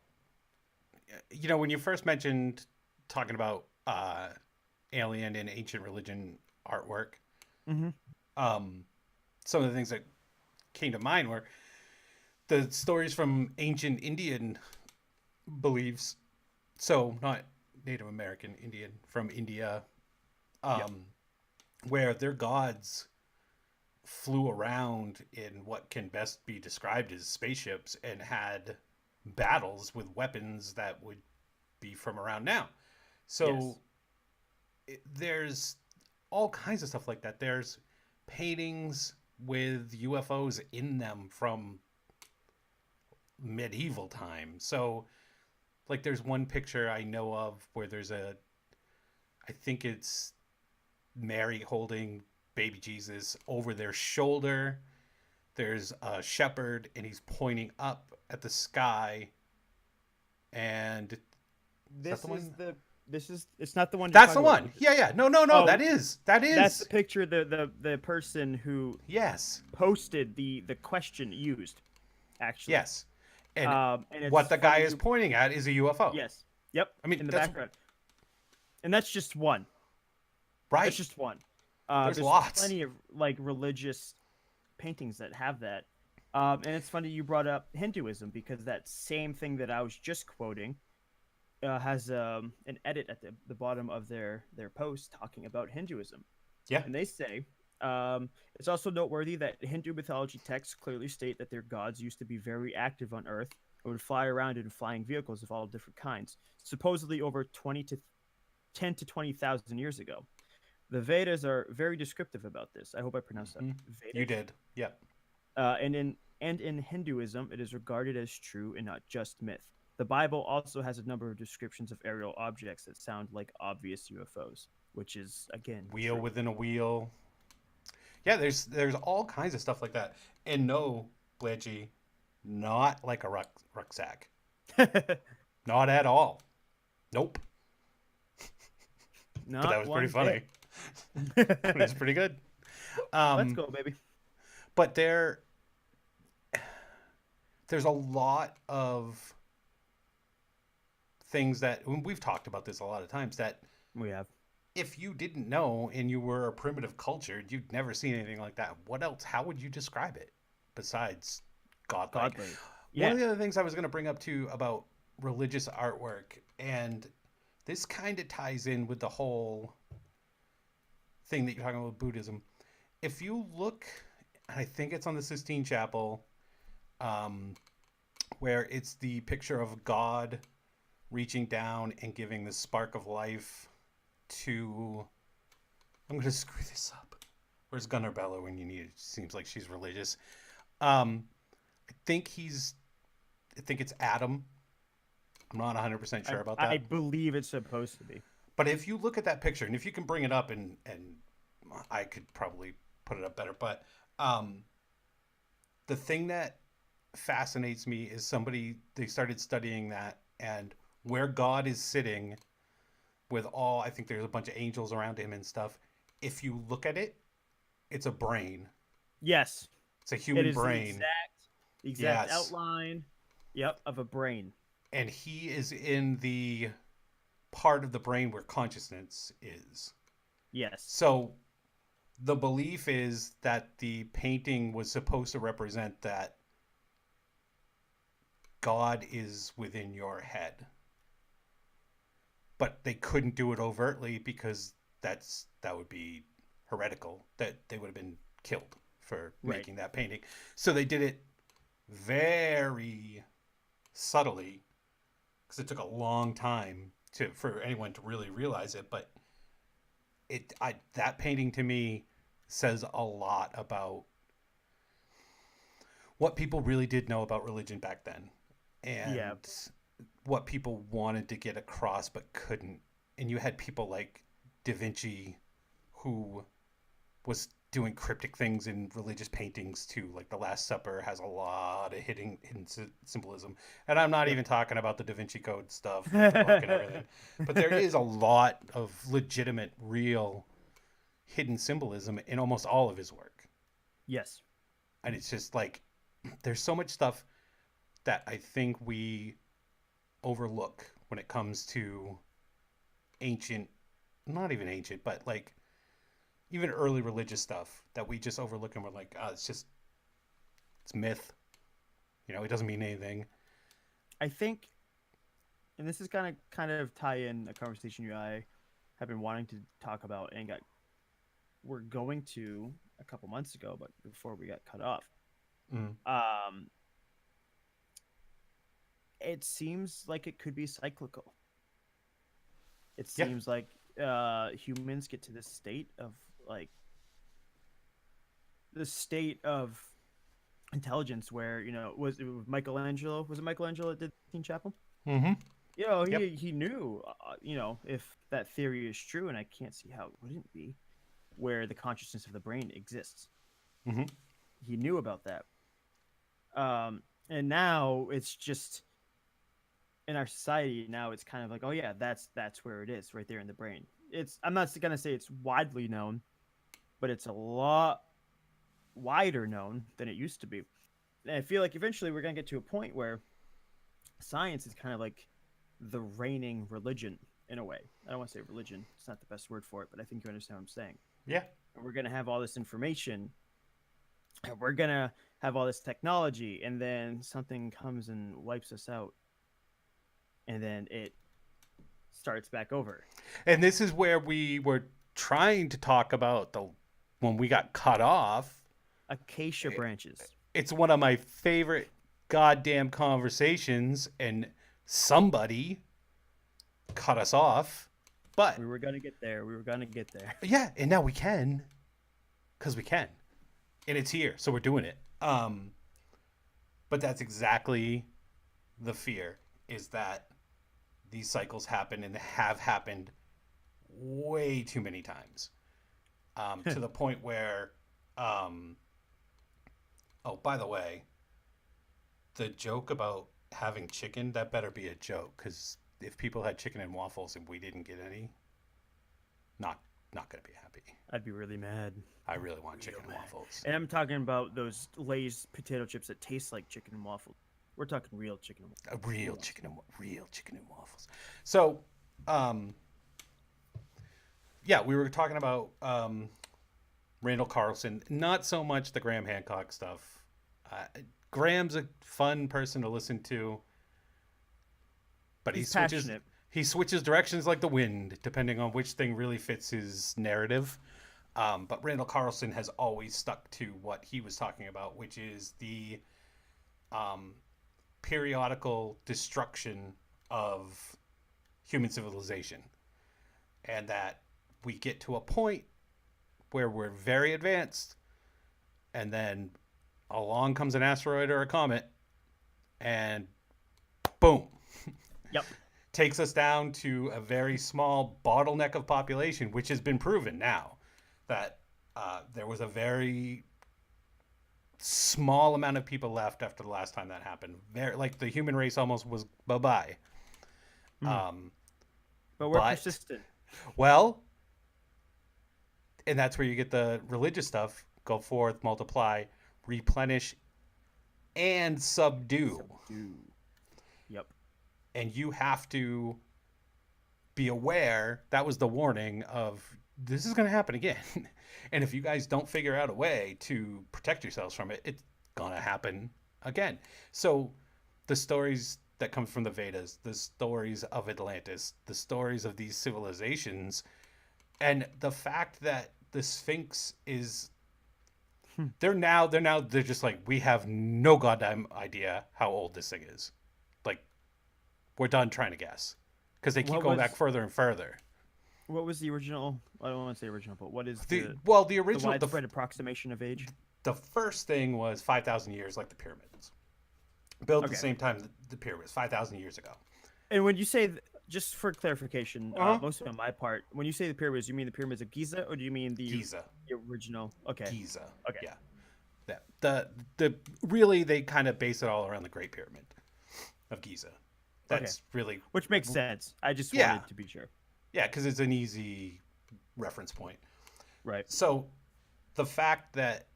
when you first mentioned talking about alien and ancient religion artwork, Mm-hmm. um, some of the things that came to mind were the stories from ancient Indian beliefs. So, not Native American, Indian from India, Yep. um, where their gods flew around in what can best be described as spaceships and had battles with weapons that would be from around now. So Yes. there's all kinds of stuff like that. There's paintings with UFOs in them from medieval times. So, like, there's one picture I know of where I think it's Mary holding baby Jesus over their shoulder. There's a shepherd, and he's pointing up at the sky. And is that This the is one? the this is it's not the one you're That's the talking about. one. Yeah, yeah. No, no, no. Oh, That is. that's the picture the person who Yes, posted the question used actually. yes. And And it's what the guy funny is you pointing at is a UFO. yes. Yep, I mean, in the that's background. And that's just one. That's right. just one. There's There's lots. plenty of like religious paintings that have that. And it's funny you brought up Hinduism because that same thing that I was just quoting has an edit at the bottom of their post talking about Hinduism. Yeah. And they say it's also noteworthy that Hindu mythology texts clearly state that their gods used to be very active on Earth and would fly around in flying vehicles of all different kinds, supposedly over 10 to 20,000 years ago. The Vedas are very descriptive about this. I hope I pronounced that. Hmm. You Vedas. did. Yep. And in Hinduism, it is regarded as true and not just myth. The Bible also has a number of descriptions of aerial objects that sound like obvious UFOs, which is again Wheel true. within a wheel. Yeah, there's all kinds of stuff like that. And no, Blanchie, not like a rucksack. Not at all. Nope. But that Not was pretty one funny. bit. It was pretty good. Let's Um, go, baby. but there's a lot of things that we've talked about this a lot of times that We have. if you didn't know and you were a primitive culture, you'd never seen anything like that. What else? How would you describe it besides godlike? Godly. One Yeah. of the other things I was going to bring up too about religious artwork, and this kind of ties in with the whole thing that you're talking about with Buddhism. If you look, I think it's on the Sistine Chapel, um, where it's the picture of God reaching down and giving the spark of life to. I'm going to screw this up. Where's Gunnar Bella when you need it? Seems like she's religious. Um, I think he's. I think it's Adam. I'm not 100% I sure about I that. believe it's supposed to be. But if you look at that picture, and if you can bring it up, and I could probably put it up better, but um, the thing that fascinates me is they started studying that, and where God is sitting with all, I think there's a bunch of angels around him and stuff. If you look at it, it's a brain. Yes. It's a It human is the brain. exact Yes. outline. Yep, of a brain. And he is in the part of the brain where consciousness is. Yes. So the belief is that the painting was supposed to represent that God is within your head. But they couldn't do it overtly because that would be heretical. That they would have been killed for Right. making that painting. So they did it very subtly because it took a long time for anyone to really realize it. But that painting to me says a lot about what people really did know about religion back then, Yeah. and what people wanted to get across but couldn't. And you had people like Da Vinci, who was doing cryptic things in religious paintings too. Like the Last Supper has a lot of hidden symbolism. And I'm not Yep. even talking about the Da Vinci Code stuff with the book and everything. But there is a lot of legitimate, real hidden symbolism in almost all of his work. Yes. And it's just like there's so much stuff that I think we overlook when it comes to ancient, not even ancient, but like even early religious stuff that we just overlook and we're like, oh, it's myth. It doesn't mean anything. I think, and this is kind of tie in a conversation you and I have been wanting to talk about, and we're going to a couple months ago, but before we got cut off. Mm. It seems like it could be cyclical. It Yeah. seems like humans get to this state of like the state of intelligence where was it Michelangelo? Was it Michelangelo that did Teen Chapel? Mm-hmm. He Yep. he knew if that theory is true, and I can't see how it wouldn't be, where the consciousness of the brain exists. Mm-hmm. He knew about that. And now it's just in our society now it's kind of like, oh yeah, that's where it is, right there in the brain. I'm not gonna say it's widely known, but it's a lot wider known than it used to be. And I feel like eventually we're gonna get to a point where science is kind of like the reigning religion in a way. I don't want to say religion; it's not the best word for it, but I think you understand what I'm saying. Yeah. And we're gonna have all this information, and we're gonna have all this technology, and then something comes and wipes us out, and then it starts back over. And this is where we were trying to talk about when we got cut off. Acacia branches. It's one of my favorite goddamn conversations, and somebody cut us off. But We were gonna get there. We were gonna get there. yeah, and now we can, because we can, and it's here, so we're doing it. But that's exactly the fear, is that these cycles happen and have happened way too many times, to the point where, oh, by the way, the joke about having chicken, that better be a joke, because if people had chicken and waffles and we didn't get any, not gonna be happy. I'd be really mad. I really want chicken and waffles. And I'm talking about those Lay's potato chips that taste like chicken and waffles. We're talking real chicken and waffles. A real chicken and waffles. So, yeah, we were talking about Randall Carlson, not so much the Graham Hancock stuff. Uh, Graham's a fun person to listen to, but He's passionate. he switches directions like the wind, depending on which thing really fits his narrative. But Randall Carlson has always stuck to what he was talking about, which is the um, periodical destruction of human civilization, and that we get to a point where we're very advanced, and then along comes an asteroid or a comet, and boom, Yep. takes us down to a very small bottleneck of population, which has been proven now that there was a very small amount of people left after the last time that happened. Very, like the human race almost was bye bye. Um, But we're but persistent. well, and that's where you get the religious stuff: go forth, multiply, replenish, and subdue. Subdue. Yep. And you have to be aware. That was the warning of this is going to happen again. And if you guys don't figure out a way to protect yourselves from it, it's going to happen again. So the stories that come from the Vedas, the stories of Atlantis, the stories of these civilizations, and the fact that the Sphinx is they're just like, we have no goddamn idea how old this thing is. Like, we're done trying to guess because they keep What going was back further and further. what was the original? I don't want to say original, but what is The the well, the widespread approximation of age? the first thing was 5,000 years, like the pyramids, built at the Okay. same time the pyramids 5,000 years ago. And when you say, just for clarification, Uh-huh. mostly on my part, when you say the pyramids, you mean the pyramids of Giza, or do you mean Giza, the original? Okay. Giza, Okay. yeah. That the really they kind of base it all around the Great Pyramid of Giza. That's really Which makes sense. I just Yeah. wanted to be sure. yeah, because it's an easy reference point. Right. So the fact that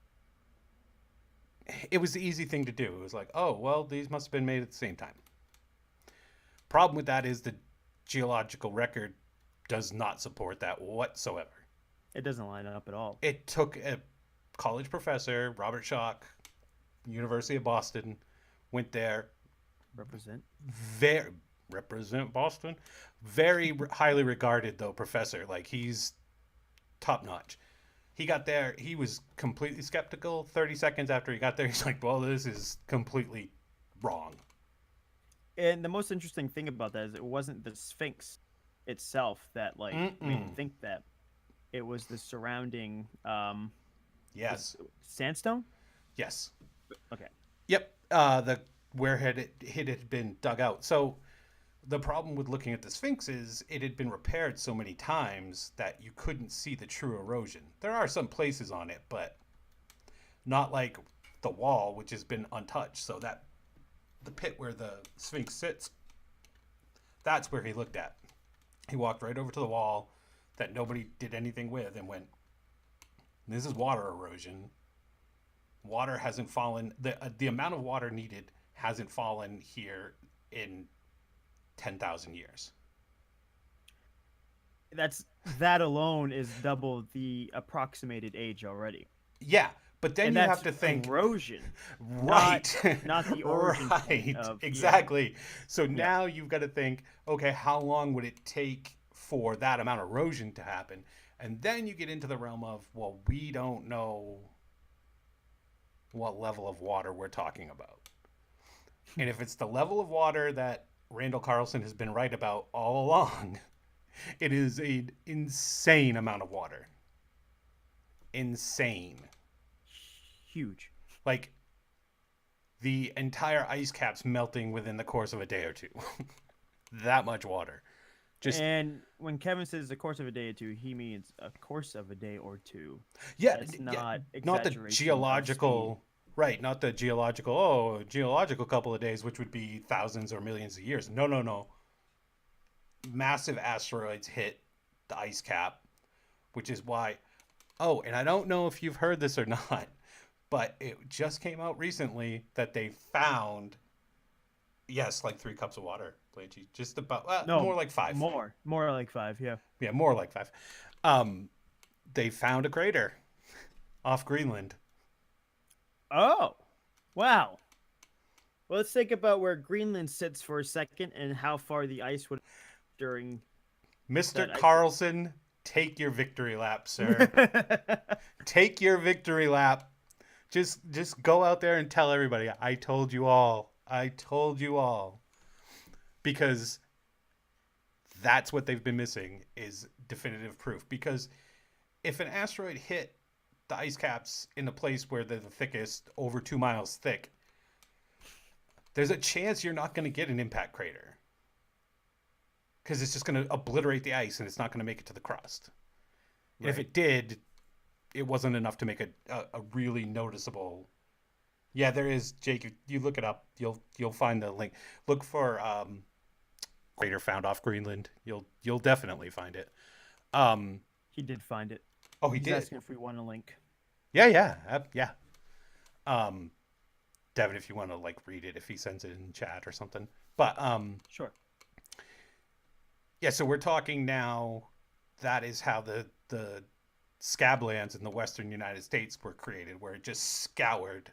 it was the easy thing to do, it was like, oh well, these must have been made at the same time. Problem with that is the geological record does not support that whatsoever. It doesn't line up at all. It took a college professor, Robert Schoch, University of Boston, went there, Represent. very represent Boston, very highly regarded though professor, like he's top notch. He got there, he was completely skeptical. 30 seconds after he got there, he's like, well, this is completely wrong. And the most interesting thing about that is it wasn't the Sphinx itself that like made him Mm-mm. think that. It was the surrounding Yes. sandstone. Yes. Okay. Yep. The where it had been dug out. So the problem with looking at the Sphinx is it had been repaired so many times that you couldn't see the true erosion. There are some places on it, but not like the wall, which has been untouched. So that the pit where the Sphinx sits, that's where he looked at. He walked right over to the wall that nobody did anything with and went, this is water erosion. Water hasn't fallen. The amount of water needed hasn't fallen here in 10,000 years. That alone is double the approximated age already. Yeah, but then And you that's have to think, erosion, right? not the origin point right, of- yeah. exactly. So now you've got to think, okay, how long would it take for that amount of erosion to happen? And then you get into the realm of, well, we don't know what level of water we're talking about. And if it's the level of water that Randall Carlson has been right about all along, it is an insane amount of water. Insane. Huge. Like the entire ice caps melting within the course of a day or two. That much water. Just And when Kevin says a course of a day or two, he means a course of a day or two. yeah, That's yeah, not not the exaggeration of geological, right? Not the geological. Oh, geological couple of days, which would be thousands or millions of years. No, no, no. Massive asteroids hit the ice cap, which is why. Oh, and I don't know if you've heard this or not, but it just came out recently that they found, yes, like 3 cups of water, Blanchie. Just about, No, more like 5. More like 5. Yeah. Yeah, more like 5. They found a crater off Greenland. Oh, wow. Well, let's think about where Greenland sits for a second and how far the ice would during Mr. that ice. Carlson, take your victory lap, sir. Take your victory lap. Just go out there and tell everybody, I told you all. I told you all. Because that's what they've been missing, is definitive proof. Because if an asteroid hit the ice caps in a place where they're the thickest, over 2 miles thick, there's a chance you're not going to get an impact crater. Because it's just going to obliterate the ice and it's not going to make it to the crust. Right. If it did, it wasn't enough to make a really noticeable. Yeah, there is, Jake. You look it up. You'll find the link. Look for crater found off Greenland. You'll definitely find it. He did find it. Oh, he He's did. asking if we want a link. Yeah. Devin, if you want to read it, if he sends it in chat or something. But sure. Yeah, so we're talking now. That is how the scablands in the western United States were created, where it just scoured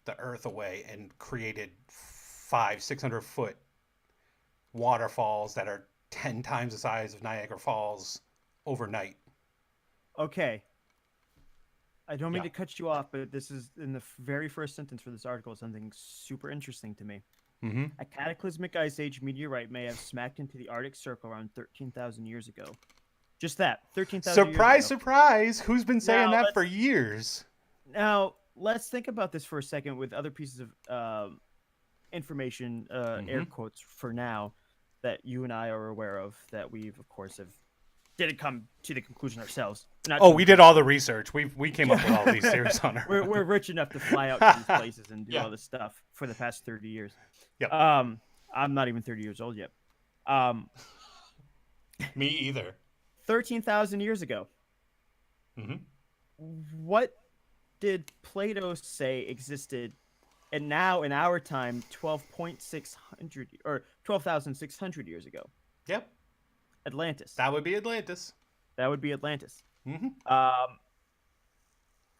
the earth away and created 500-600 foot waterfalls that are 10 times the size of Niagara Falls overnight. Okay. I don't mean to cut you off, but this is in the very first sentence for this article, something super interesting to me. Mm-hmm. A cataclysmic ice age meteorite may have smacked into the Arctic Circle around 13,000 years ago. Just that, 13,000 years ago. Surprise, surprise! Who's been saying that for years? Now, let's think about this for a second with other pieces of information, air quotes for now, that you and I are aware of, that we've, of course, didn't come to the conclusion ourselves. We did all the research. We came up with all these theories on our we're rich enough to fly out to these places and do all this stuff for the past 30 years. Yep. I'm not even 30 years old yet. Me either. 13,000 years ago. Mm-hmm. What did Plato say existed, and now in our time, 12,600 years ago? Yep. Atlantis. That would be Atlantis. Mm-hmm.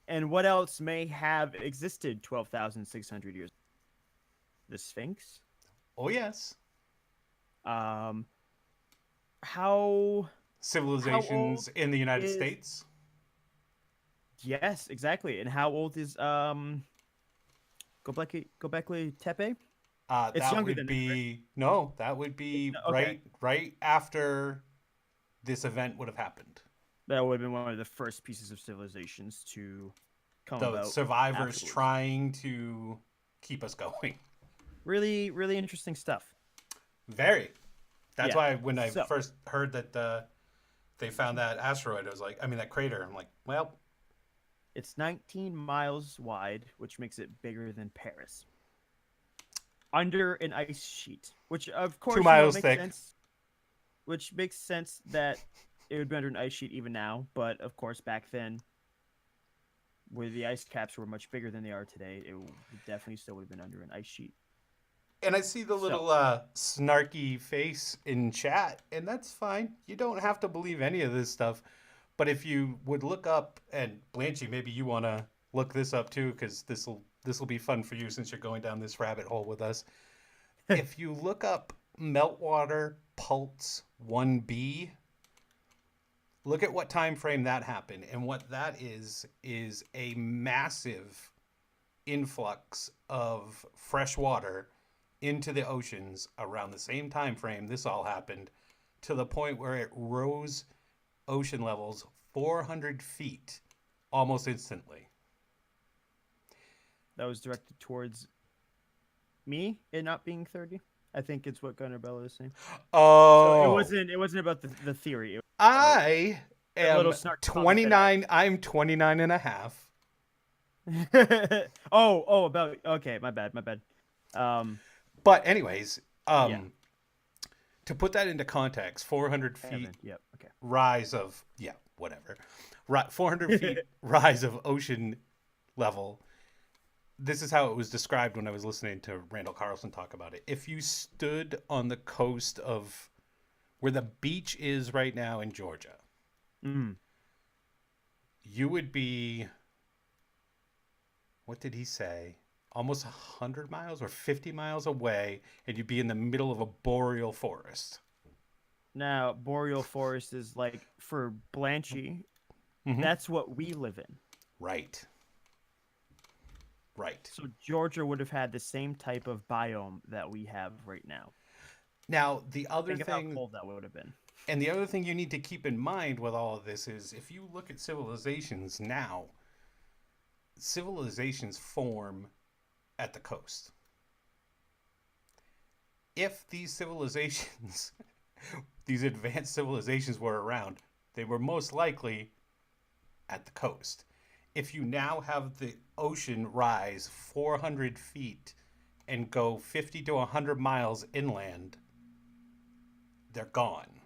And what else may have existed 12,600 years? The Sphinx? Oh, yes. How civilizations in the United States? Yes, exactly. And how old is Göbekli Tepe? It's that younger would than be that, right? No, that would be Okay. right after this event would have happened. That would have been one of the first pieces of civilizations to come The about. survivors afterwards. trying to keep us going. Really, really interesting stuff. Very. That's Yeah. why when I first heard that they found that asteroid, I was like, that crater. I'm like, well, It's 19 miles wide, which makes it bigger than Paris. Under an ice sheet, which of course 2 miles makes thick. sense. Which makes sense that it would be under an ice sheet even now, but of course back then, where the ice caps were much bigger than they are today, it definitely still would have been under an ice sheet. And I see the little snarky face in chat, and that's fine. You don't have to believe any of this stuff. But if you would look up, and Blanchy, maybe you want to look this up too, because this will be fun for you since you're going down this rabbit hole with us. If you look up Meltwater Pulse 1b, look at what time frame that happened, and what that is a massive influx of fresh water into the oceans around the same time frame this all happened, to the point where it rose ocean levels 400 feet almost instantly. That was directed towards me, it not being 30. I think it's what Gunnar Bella is saying. Oh, So it wasn't about the theory. I am snark 29. I'm 29 and a half. Okay, my bad. But anyways, to put that into context, 400 feet Yep. Okay. rise of 400 feet rise of ocean level. This is how it was described when I was listening to Randall Carlson talk about it. If you stood on the coast of where the beach is right now in Georgia, Mm. You would be, what did he say? Almost 100 miles or 50 miles away, and you'd be in the middle of a boreal forest. Now, boreal forest is like for Blanchy, Hmm. that's what we live in. Right. Right. So Georgia would have had the same type of biome that we have right now. Now, the other Think of how thing, cold that would have been. and the other thing you need to keep in mind with all of this is if you look at civilizations now, civilizations form at the coast. If these civilizations, these advanced civilizations were around, they were most likely at the coast. If you now have the ocean rise 400 feet and go 50 to 100 miles inland, they're gone.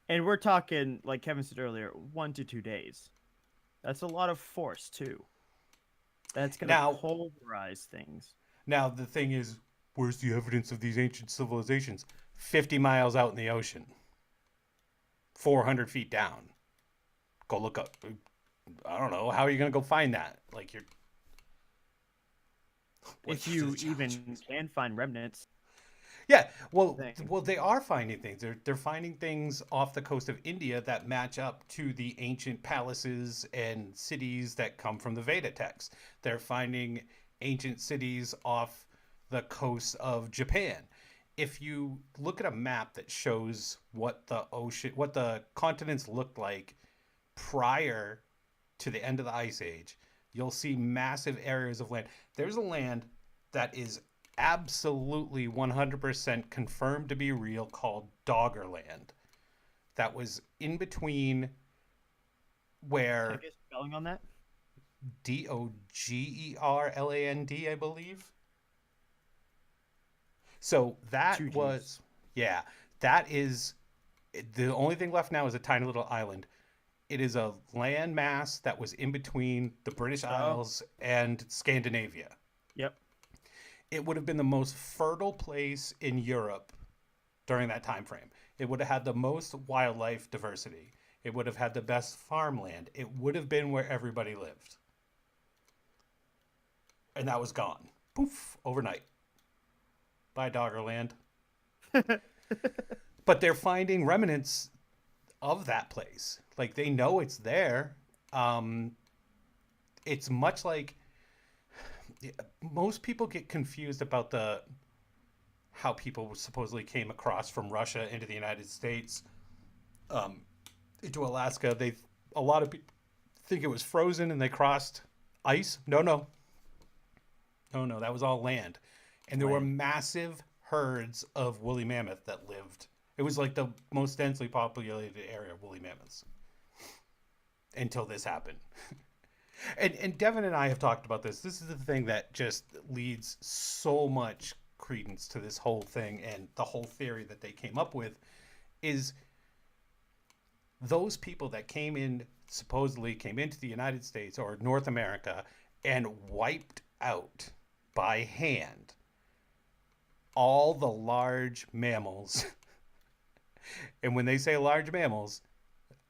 And we're talking, like Kevin said earlier, 1 to 2 days. That's a lot of force too. That's gonna Now, pulverize things. now the thing is, where's the evidence of these ancient civilizations? 50 miles out in the ocean, 400 feet down. Go look up. I don't know. How are you going to go find that? Like, you're. If you even can find remnants, Yeah, well, thing. they are finding things. They're finding things off the coast of India that match up to the ancient palaces and cities that come from the Veda texts. They're finding ancient cities off the coast of Japan. If you look at a map that shows what the ocean, what the continents looked like prior to the end of the ice age, you'll see massive areas of land. There's a land that is absolutely 100% confirmed to be real called Doggerland. That was in between Can I where get spelling on that? Doggerland, I believe. So that Two G's. was, yeah, that is the only thing left now is a tiny little island. It is a land mass that was in between the British Oh, Isles and Scandinavia. yep. It would have been the most fertile place in Europe during that time frame. It would have had the most wildlife diversity. It would have had the best farmland. It would have been where everybody lived. And that was gone. Poof, overnight. By Doggerland. But they're finding remnants of that place. Like they know it's there. It's much like most people get confused about the how people supposedly came across from Russia into the United States, um, into Alaska. They a lot of people think it was frozen and they crossed ice. No, no, no, no. That was all land, and there were Land. massive herds of woolly mammoth that lived. It was like the most densely populated area of woolly mammoths until this happened. And Devin and I have talked about this. This is the thing that just leads so much credence to this whole thing and the whole theory that they came up with is those people that came in supposedly came into the United States or North America and wiped out by hand all the large mammals. And when they say large mammals,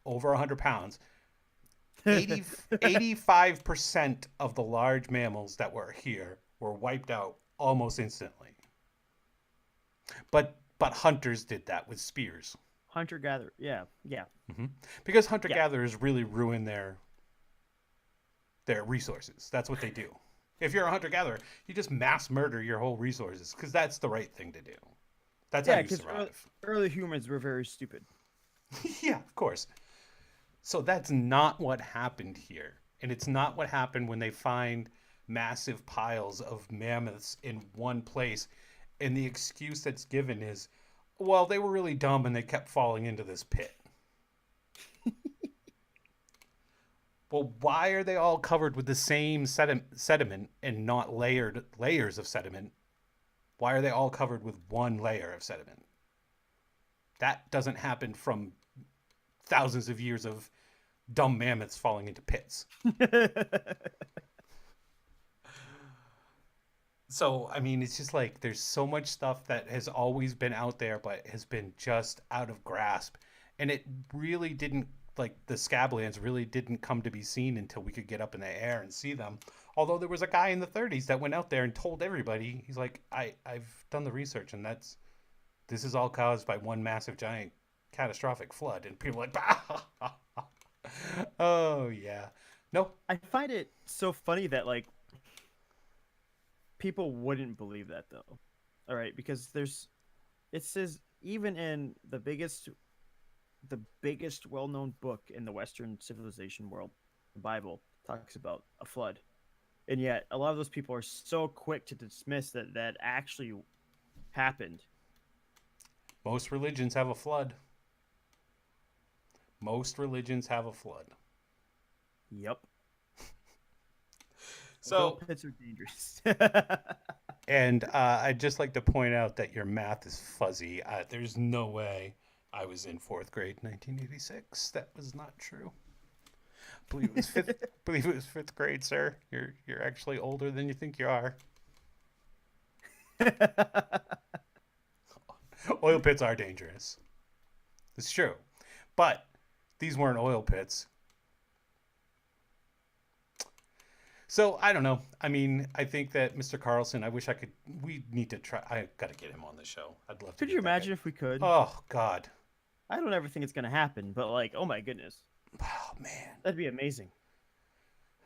over 100 pounds, 85% of the large mammals that were here were wiped out almost instantly. But hunters did that with spears. Hunter gatherer. Yeah, yeah, Hmm. Because hunter yeah. gatherers really ruin their resources. That's what they do. If you're a hunter gatherer, you just mass murder your whole resources because that's the right thing to do. That's how Yeah, you because survive. early humans were very stupid. Yeah, of course. So that's not what happened here. And it's not what happened when they find massive piles of mammoths in one place. And the excuse that's given is, well, they were really dumb and they kept falling into this pit. Well, why are they all covered with the same sediment and not layered layers of sediment? Why are they all covered with one layer of sediment? That doesn't happen from thousands of years of dumb mammoths falling into pits. So, I mean, it's just like there's so much stuff that has always been out there, but has been just out of grasp. and it really didn't, like, the Scablands really didn't come to be seen until we could get up in the air and see them. Although there was a guy in the 30s that went out there and told everybody, he's like, I've done the research, and this is all caused by one massive giant catastrophic flood. And people are like, oh yeah, no, I find it so funny that like people wouldn't believe that though. All right, because it says even in the biggest well-known book in the Western civilization world, the Bible talks about a flood, and yet a lot of those people are so quick to dismiss that actually happened. most religions have a flood. Most religions have a flood. Yep. Oil So, pits are dangerous. and I'd just like to point out that your math is fuzzy. There's no way I was in fourth grade, 1986. That was not true. Believe it was fifth. Believe it was fifth grade, sir. You're actually older than you think you are. Oil pits are dangerous. It's true, but these weren't oil pits. So I don't know. I mean, I think that Mr. Carlson. I wish I could. We need to try. I got to get him on the show. I'd love to. Could you Get that imagine guy. if we could? Oh God. I don't ever think it's gonna happen, but like, oh my goodness, Oh man. that'd be amazing.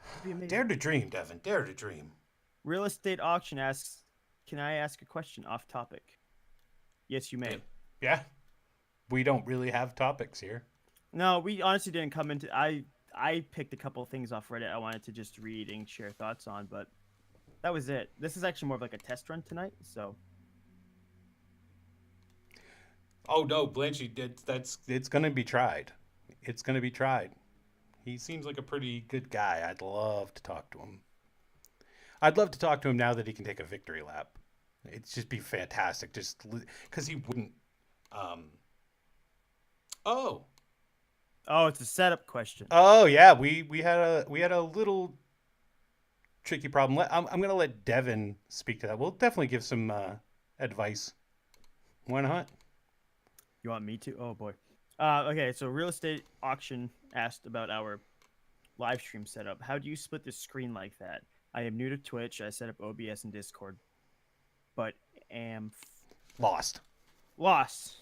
That'd be amazing. Dare to dream, Devin. Dare to dream. Real estate auction asks, "Can I ask a question off topic?" Yes, you may. Yeah. We don't really have topics here. No, we honestly didn't come into. I picked a couple of things off Reddit I wanted to just read and share thoughts on, but that was it. This is actually more of like a test run tonight, so Oh no, Blanchy. That's it's gonna be tried. It's gonna be tried. He seems like a pretty good guy. I'd love to talk to him. I'd love to talk to him now that he can take a victory lap. It'd just be fantastic. Just because he wouldn't. Um. Oh. oh, it's a setup question. Oh yeah. We had a little tricky problem. I'm gonna let Devin speak to that. We'll definitely give some advice. Why not? You want me to? Oh boy. Okay, so real estate auction asked about our live stream setup. How do you split the screen like that? I am new to Twitch. I set up OBS and Discord, but am Lost. lost.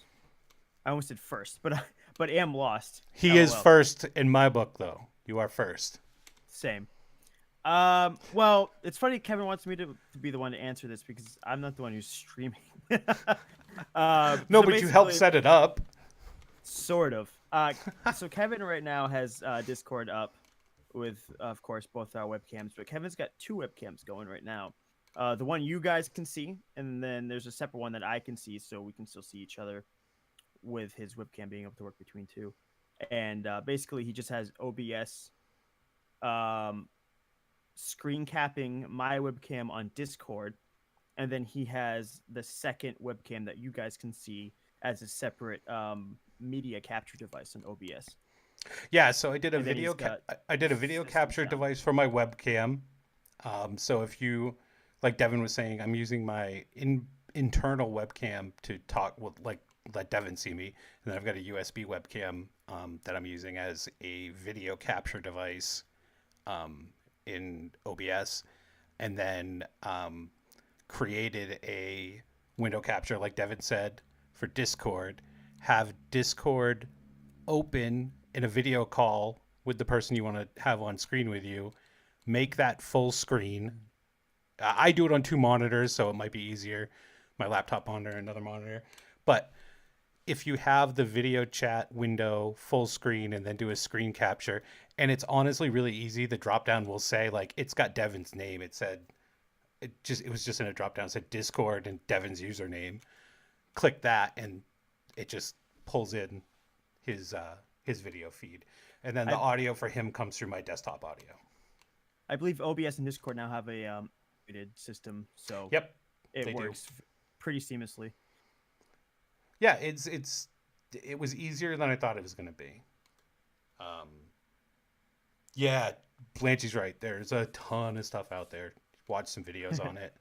I almost said first, but am lost. He is LOL. first in my book, though. You are first. Same. Well, it's funny. Kevin wants me to be the one to answer this because I'm not the one who's streaming. No, So but you helped basically- set it up. Sort of. So Kevin right now has Discord up with, of course, both our webcams, but Kevin's got two webcams going right now. The one you guys can see, and then there's a separate one that I can see, so we can still see each other with his webcam being able to work between two. And basically, he just has OBS screen capping my webcam on Discord, and then he has the second webcam that you guys can see as a separate media capture device on OBS. Yeah, so I did a And then video. he's got I did a video system capture sound. device for my webcam. So if you, like Devin was saying, I'm using my internal webcam to talk with, like, let Devin see me, and then I've got a USB webcam that I'm using as a video capture device in OBS, and then created a window capture, like Devin said, for Discord. Have Discord open in a video call with the person you want to have on screen with you. Make that full screen. I do it on two monitors, so it might be easier. My laptop monitor, another monitor. But if you have the video chat window full screen and then do a screen capture, and it's honestly really easy. The drop down will say, like, it's got Devin's name. It was just in a drop down, it said Discord and Devin's username. Click that and it just pulls in his video feed. And then the audio for him comes through my desktop audio. I believe OBS and Discord now have a integrated system, so Yep. it they do. works pretty seamlessly. Yeah, it was easier than I thought it was going to be. Yeah, Blanchy's right. There's a ton of stuff out there. Watch some videos on it.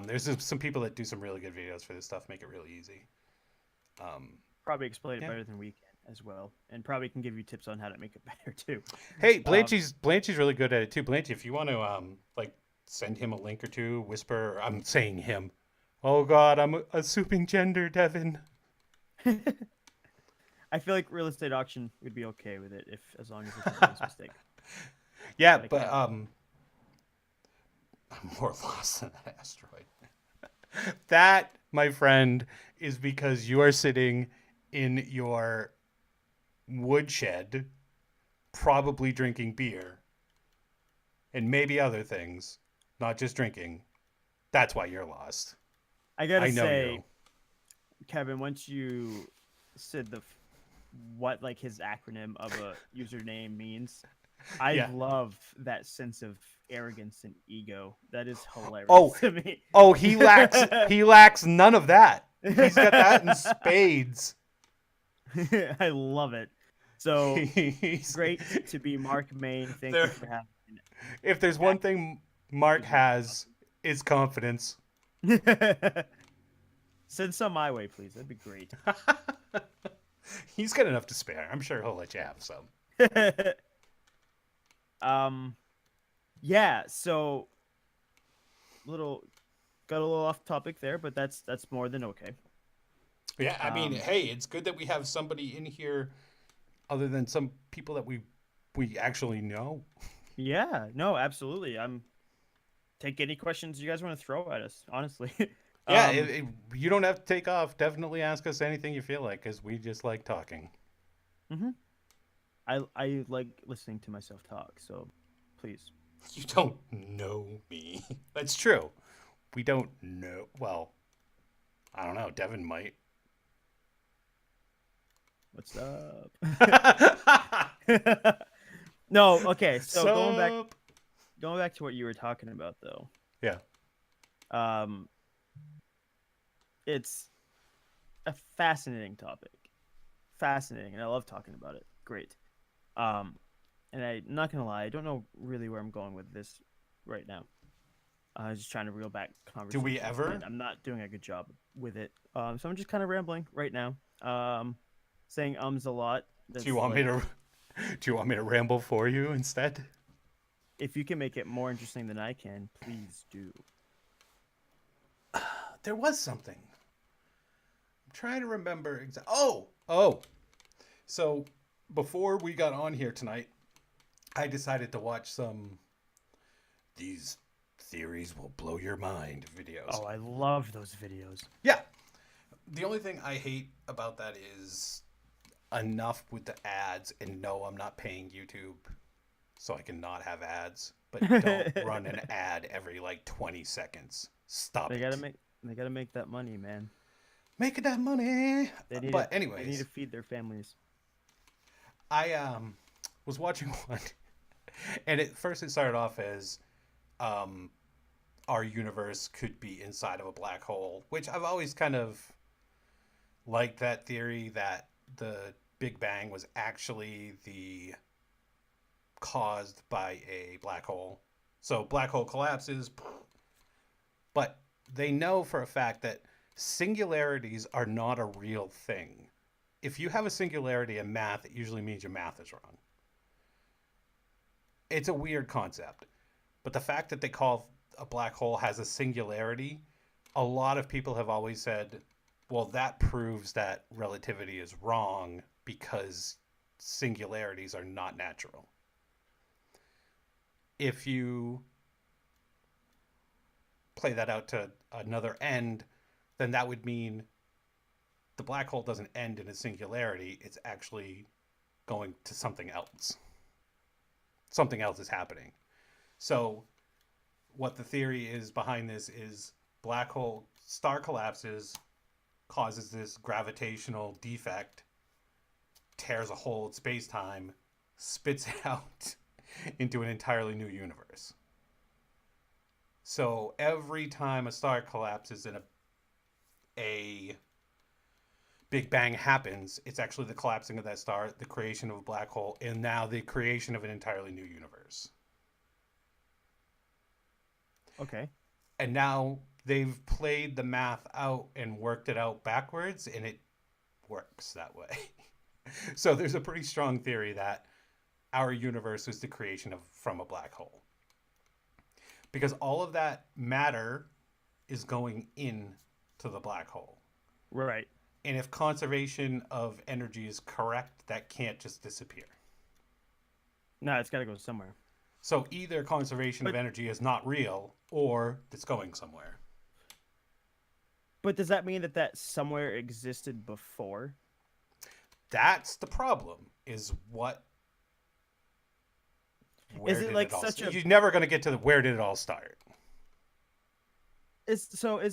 There's some people that do some really good videos for this stuff, make it really easy. Probably explain it Yeah. better than we can. as well, and probably can give you tips on how to make it better too. Hey, Um, Blanchie's really good at it too. Blanchie, if you want to like send him a link or two, whisper. I'm saying him. Oh God, I'm assuming gender, Devin. I feel like real estate auction would be okay with it if as long as it's an honest mistake. Yeah, But I but can't. I'm more lost than that asteroid. That, my friend, is because you are sitting in your woodshed, probably drinking beer and maybe other things, not just drinking. That's why you're lost. I gotta I know say, you. Kevin, once you said what like his acronym of a username means, I Yeah. love that sense of arrogance and ego. That is hilarious Oh, to me. oh, he lacks none of that. He's got that in spades. I love it. So He's great to be Mark Main. Thank you there. for having If there's an one thing Mark active has, is confidence. Send some my way, please. That'd be great. He's got enough to spare. I'm sure he'll let you have some. um, yeah. So little got a little off topic there, but that's more than okay. Yeah, I mean, Um, hey, it's good that we have somebody in here other than some people that we actually know. yeah. No, absolutely. I'm take any questions you guys want to throw at us. Honestly. Yeah, um, you don't have to take off. Definitely ask us anything you feel like, because we just like talking. mhm. I like listening to myself talk. So please. You don't know me. That's true. We don't know. Well, I don't know. Devin might. What's up? No, okay. So Sup? going back to what you were talking about though. Yeah. Um it's a fascinating topic. Fascinating, and I love talking about it. Great. Um and I'm not going to lie, I don't know really where I'm going with this right now. I was just trying to reel back Do we conversation, ever? and I'm not doing a good job with it. So I'm just kind of rambling right now. Saying ums a lot. Do you That's want me like, to? Do you want me to ramble for you instead? if you can make it more interesting than I can, please do. There was something. I'm trying to remember. Oh. So before we got on here tonight, I decided to watch some these theories will blow your mind videos. Oh, I love those videos. Yeah. The only thing I hate about that is enough with the ads, and no, I'm not paying YouTube so I can not have ads, but don't run an ad every like 20 seconds. Stop They gotta it. make that money, man. Making that money. But They need to anyways, feed their families. I was watching one, and at first it started off as um our universe could be inside of a black hole, which I've always kind of liked that theory that the Big Bang was actually the caused by a black hole. So black hole collapses, but they know for a fact that singularities are not a real thing. If you have a singularity in math, it usually means your math is wrong. It's a weird concept. But the fact that they call a black hole has a singularity, a lot of people have always said, well, that proves that relativity is wrong because singularities are not natural. If you play that out to another end, then that would mean the black hole doesn't end in a singularity. It's actually going to something else. Something else is happening. So, what the theory is behind this is black hole star collapses, causes this gravitational defect, tears a hole in space time, spits it out into an entirely new universe. So every time a star collapses and a Big Bang happens, it's actually the collapsing of that star, the creation of a black hole, and now the creation of an entirely new universe. Okay. And now they've played the math out and worked it out backwards, and it works that way. So there's a pretty strong theory that our universe is the creation of from a black hole. Because all of that matter is going in to the black hole. Right. And if conservation of energy is correct, that can't just disappear. No, it's got to go somewhere. So either conservation of But energy is not real or it's going somewhere. but does that mean that that somewhere existed before? That's the problem. Is what where Is it did like it all such start? a You're never going to get to the where did it all start. is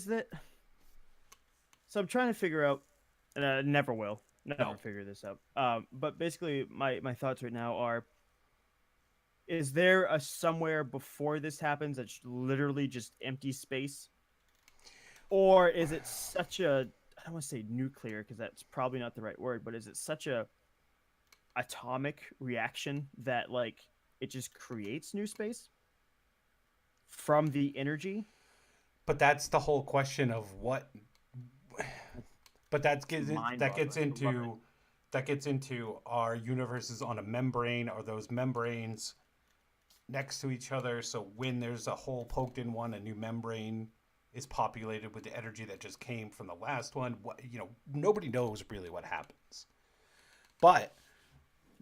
that so I'm trying to figure out and I never will. Never No. figure this out. But basically my thoughts right now are is there a somewhere before this happens that's literally just empty space? Or is it such a I don't want to say nuclear because that's probably not the right word, but is it such a atomic reaction that like it just creates new space from the energy? But that's the whole question of what. But It's mind that gets boggling. I love it. into our universes on a membrane. Are those membranes next to each other? So when there's a hole poked in one, a new membrane is populated with the energy that just came from the last one. What nobody knows really what happens. But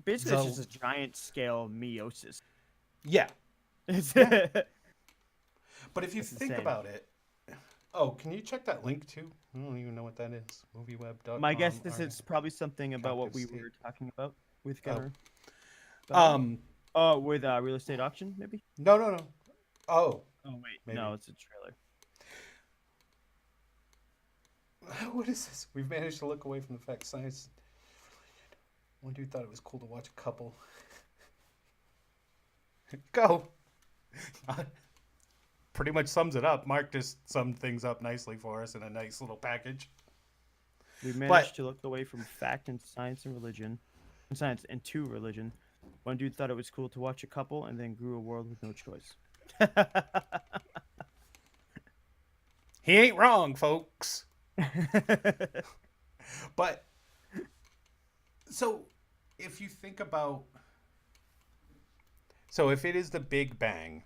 Basically, it's so just a giant scale meiosis. yeah, It's, yeah. But if you that's think insane. about it, oh, can you check that link too? I don't even know what that is. My guess Movieweb.com. is it's probably something about what Captive we State. were talking about with Oh, Gunner. About it. um, Oh, with real estate auction, maybe? no, no, no. Oh, Oh, wait. No, maybe. it's a trailer. What is this? We've managed to look away from the fact science. One dude thought it was cool to watch a couple. Go. Pretty much sums it up. Mark just summed things up nicely for us in a nice little package. We But managed to look away from fact and science and religion, and science and to religion. One dude thought it was cool to watch a couple and then grew a world with no choice. he ain't wrong, folks. But so if you think about, so if it is the Big Bang,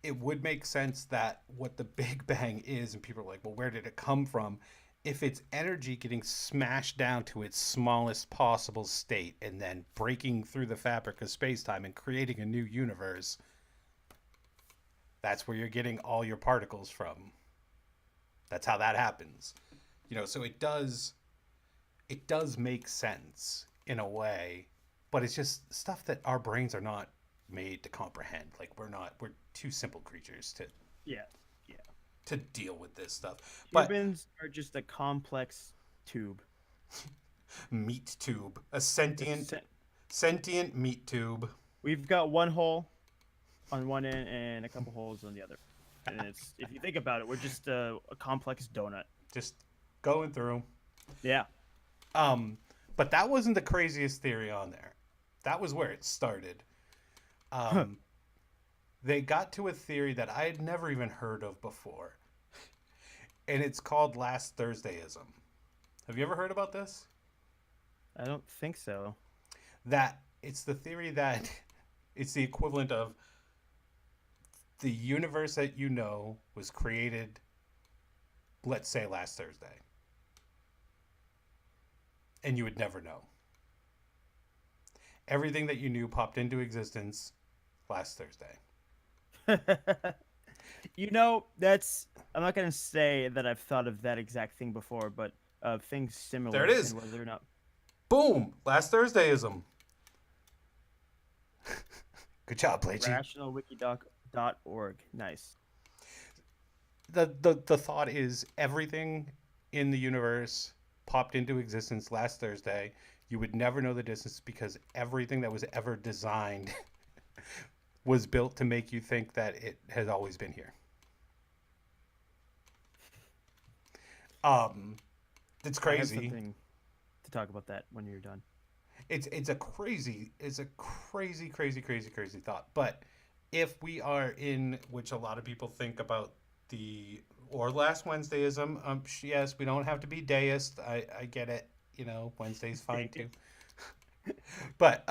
it would make sense that what the Big Bang is, and people are like, well, where did it come from? If it's energy getting smashed down to its smallest possible state and then breaking through the fabric of space time and creating a new universe, that's where you're getting all your particles from. That's how that happens. So it does make sense in a way, but it's just stuff that our brains are not made to comprehend. Like we're too simple creatures Yeah, yeah. to deal with this stuff. But Humans are just a complex tube. meat tube, a It's sentient meat tube. We've got one hole on one end and a couple holes on the other. And it's if you think about it, we're just a complex donut. Just going through. Yeah. But that wasn't the craziest theory on there. That was where it started. They got to a theory that I had never even heard of before. And it's called Last Thursdayism. Have you ever heard about this? I don't think so. That it's the theory that it's the equivalent of the universe that you know was created, let's say, last Thursday. And you would never know. Everything that you knew popped into existence last Thursday. That's I'm not gonna say that I've thought of that exact thing before, but things similar There it is. and whether or not Boom! Last Thursdayism. Good job, Plagy. rationalwikidoc.org. Nice. The thought is everything in the universe popped into existence last Thursday. You would never know the distance because everything that was ever designed was built to make you think that it has always been here. It's I have crazy. something to talk about that when you're done. It's a crazy thought. But if we are in which a lot of people think about the or last Wednesdayism, yes, we don't have to be deist. I get it. Wednesday's fine too. But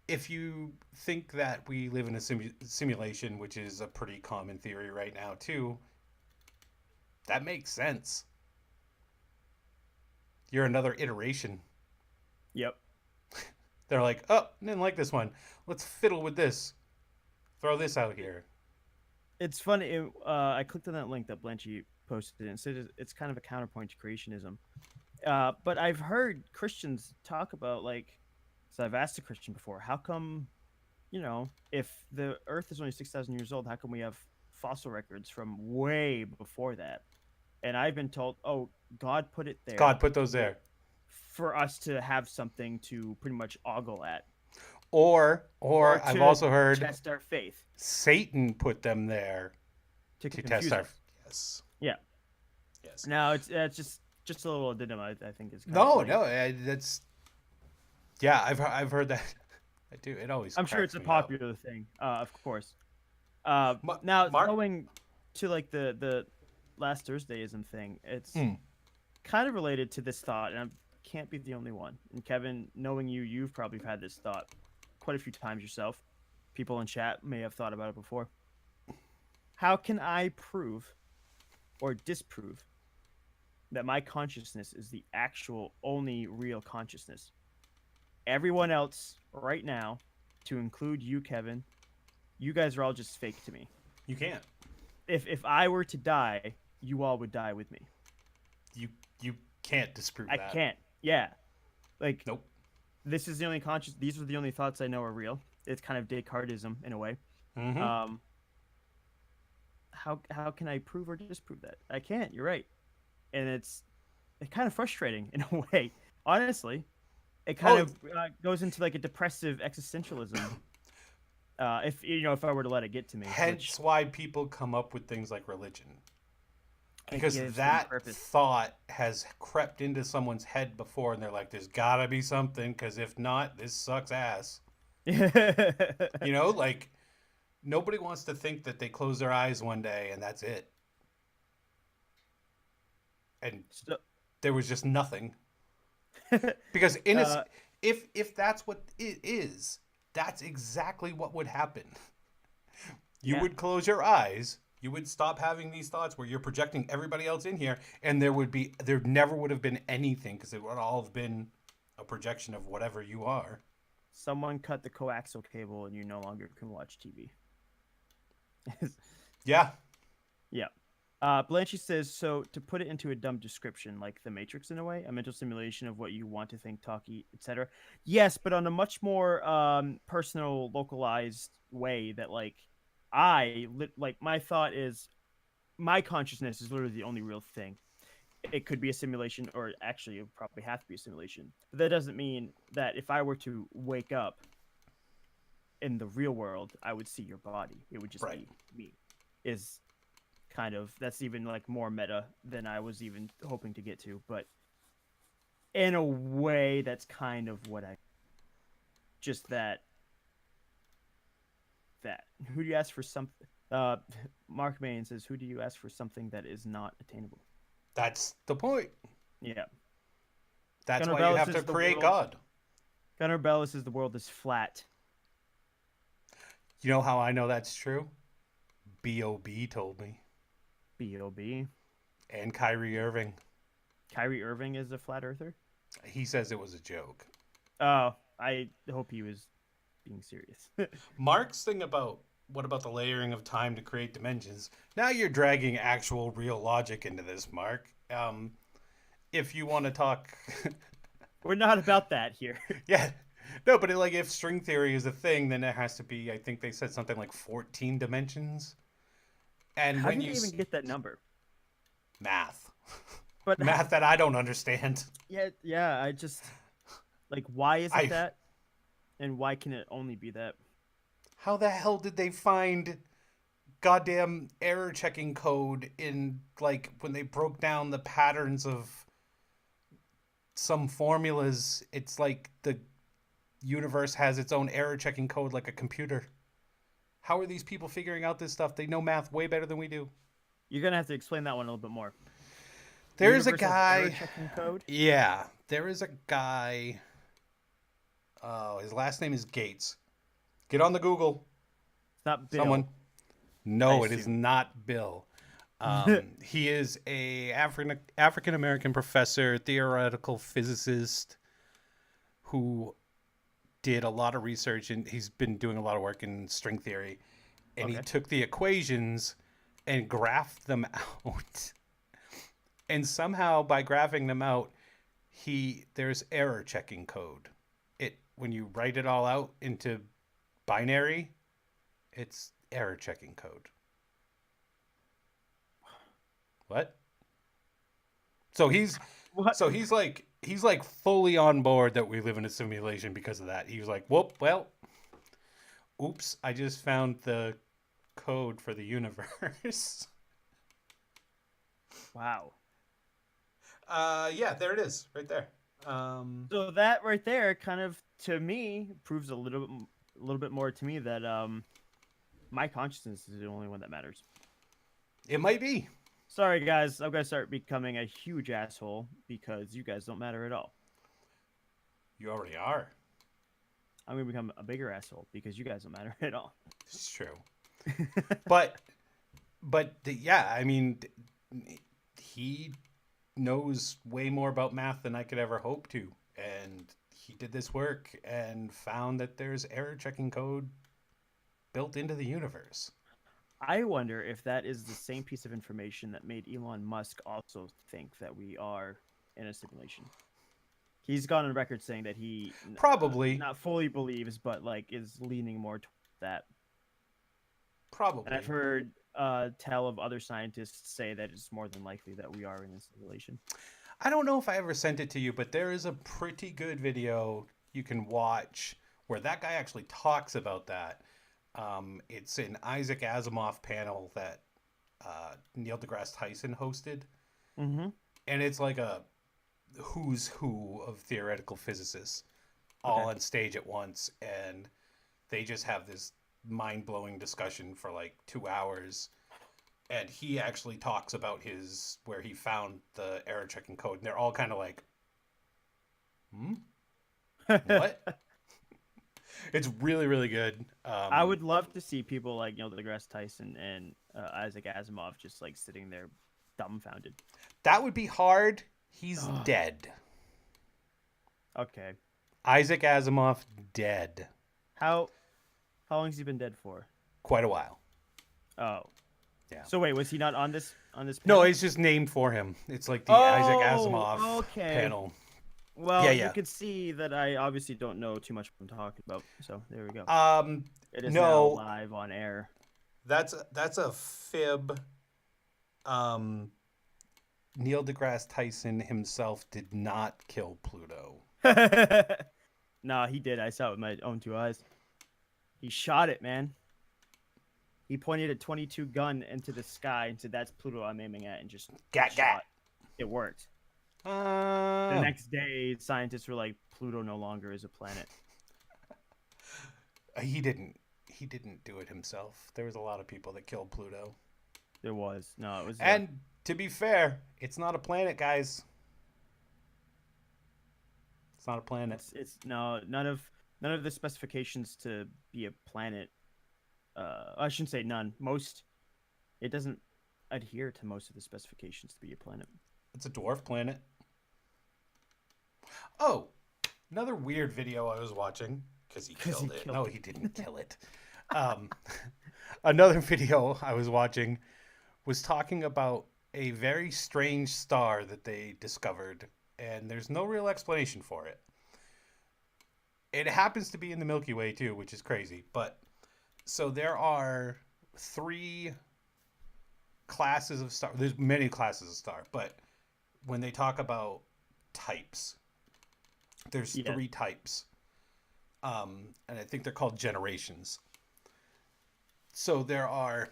if you think that we live in a simulation, which is a pretty common theory right now too, that makes sense. You're another iteration. Yep. They're like, oh, didn't like this one. Let's fiddle with this. Throw this out here. It's funny. I clicked on that link that Blanchy posted and said it's kind of a counterpoint to creationism. But I've heard Christians talk about so I've asked a Christian before, how come, if the Earth is only 6,000 years old, how come we have fossil records from way before that? And I've been told, oh, God put it there. God put those there for us to have something to pretty much ogle at. Or I've also heard test our faith. Satan put them there to test our. Yes. Yeah. Yes. Now it's just a little addendum. I think is no, that's. Yeah, I've heard that. I do. It always. I'm sure it's a popular thing, of course. Now going to the last Thursdayism thing, it's kind of related to this thought, and I can't be the only one. And Kevin, knowing you've probably had this thought quite a few times yourself. People in chat may have thought about it before. How can I prove or disprove that my consciousness is the actual only real consciousness? Everyone else right now, to include you, Kevin, you guys are all just fake to me. You can't. If I were to die, you all would die with me. You can't disprove that. I can't. Yeah. Nope. This is the only these are the only thoughts I know are real. It's kind of Descartesism in a way. Mm-hmm. How can I prove or disprove that? I can't. You're right. And it's kind of frustrating in a way. Honestly, it kind of goes into a depressive existentialism. If I were to let it get to me. Hence why people come up with things like religion. Because that thought has crept into someone's head before, and they're like, there's gotta be something, because if not, this sucks ass. Nobody wants to think that they close their eyes one day and that's it. And there was just nothing. Because if that's what it is, that's exactly what would happen. You would close your eyes. You would stop having these thoughts where you're projecting everybody else in here, and there never would have been anything, because it would all have been a projection of whatever you are. Someone cut the coaxial cable, and you no longer can watch TV. Yeah. Yeah. Blanchy says, so to put it into a dumb description, like The Matrix in a way, a mental simulation of what you want to think, talk, eat, etc. Yes, but on a much more personal, localized way that my thought is my consciousness is literally the only real thing. It could be a simulation, or actually it would probably have to be a simulation. But that doesn't mean that if I were to wake up in the real world, I would see your body. It would just be me. That's even more meta than I was even hoping to get to. But in a way, that's kind of what just that. Who do you ask for something? Mark Main says, who do you ask for something that is not attainable? That's the point. Yeah. That's why you have to create God. Gunnar Bella says the world is flat. You know how I know that's true? B.O.B. told me. B.O.B. And Kyrie Irving. Kyrie Irving is a flat earther? He says it was a joke. Oh, I hope he was being serious. Mark's thing about what about the layering of time to create dimensions? Now you're dragging actual real logic into this, Mark. If you want to talk... We're not about that here. Yeah. No, but if string theory is a thing, then it has to be, I think they said something like 14 dimensions. And how did you even get that number? Math. But math that I don't understand. Yeah, I just... why is it that? And why can it only be that? How the hell did they find goddamn error checking code in, when they broke down the patterns of some formulas? It's like the universe has its own error checking code like a computer. How are these people figuring out this stuff? They know math way better than we do. You're going to have to explain that one a little bit more. There is a Universal's error guy. checking code. Yeah, there is a guy. Oh, his last name is Gates. Get on the Google. It's not Someone. Bill, I No, it is assume. not Bill. He is a African American professor, theoretical physicist who did a lot of research, and he's been doing a lot of work in string theory. And he Okay. took the equations and graphed them out. And somehow by graphing them out, there's error checking code. It when you write it all out into binary, it's error checking code. What? So he's What? so he's like fully on board that we live in a simulation because of that. He was like, "Whoop, well, oops, I just found the code for the universe." Wow. Yeah, there it is, right there. So that right there kind of to me proves a little bit more to me that my consciousness is the only one that matters. It might be. Sorry guys, I'm gonna start becoming a huge asshole because you guys don't matter at all. You already are. I'm gonna become a bigger asshole because you guys don't matter at all. It's true. But yeah, I mean, he knows way more about math than I could ever hope to, and he did this work and found that there's error checking code built into the universe. I wonder if that is the same piece of information that made Elon Musk also think that we are in a simulation. He's gone on record saying that he Probably. not fully believes, but like is leaning more towards that. Probably. And I've heard tell of other scientists say that it's more than likely that we are in a simulation. I don't know if I ever sent it to you, but there is a pretty good video you can watch where that guy actually talks about that. It's an Isaac Asimov panel that Neil deGrasse Tyson hosted. Mm-hmm. And it's like a who's who of theoretical physicists all on stage at once. And they just have this mind-blowing discussion for like 2 hours. And he actually talks about where he found the error checking code. And they're all kind of like, what? It's really, really good. I would love to see people like Neil deGrasse Tyson and Isaac Asimov just like sitting there dumbfounded. That would be hard. He's dead. Okay. Isaac Asimov dead. How long's he been dead for? Quite a while. Oh. Yeah. So wait, was he not on this No, panel? it's just named for him. It's like the Isaac Asimov panel. Well, Yeah. you could see that I obviously don't know too much what I'm talking about. So there we go. It is now No, live on air. that's a fib. Neil deGrasse Tyson himself did not kill Pluto. Nah, he did. I saw it with my own 2 eyes. He shot it, man. He pointed a 22 gun into the sky and said, "That's Pluto I'm aiming at," and just Gat, gat. shot. It worked. The next day, scientists were like, "Pluto no longer is a planet." He didn't do it himself. There was a lot of people that killed Pluto. There was no. It was. And to be fair, it's not a planet, guys. It's not a planet. It's no none of the specifications to be a planet. I shouldn't say none. Most. It doesn't adhere to most of the specifications to be a planet. It's a dwarf planet. Oh, another weird video I was watching because he killed it. No, he didn't kill it. Another video I was watching was talking about a very strange star that they discovered, and there's no real explanation for it. It happens to be in the Milky Way too, which is crazy. But so there are 3 classes of star. There's many classes of star, but when they talk about types, there's 3 types, and I think they're called generations. So there are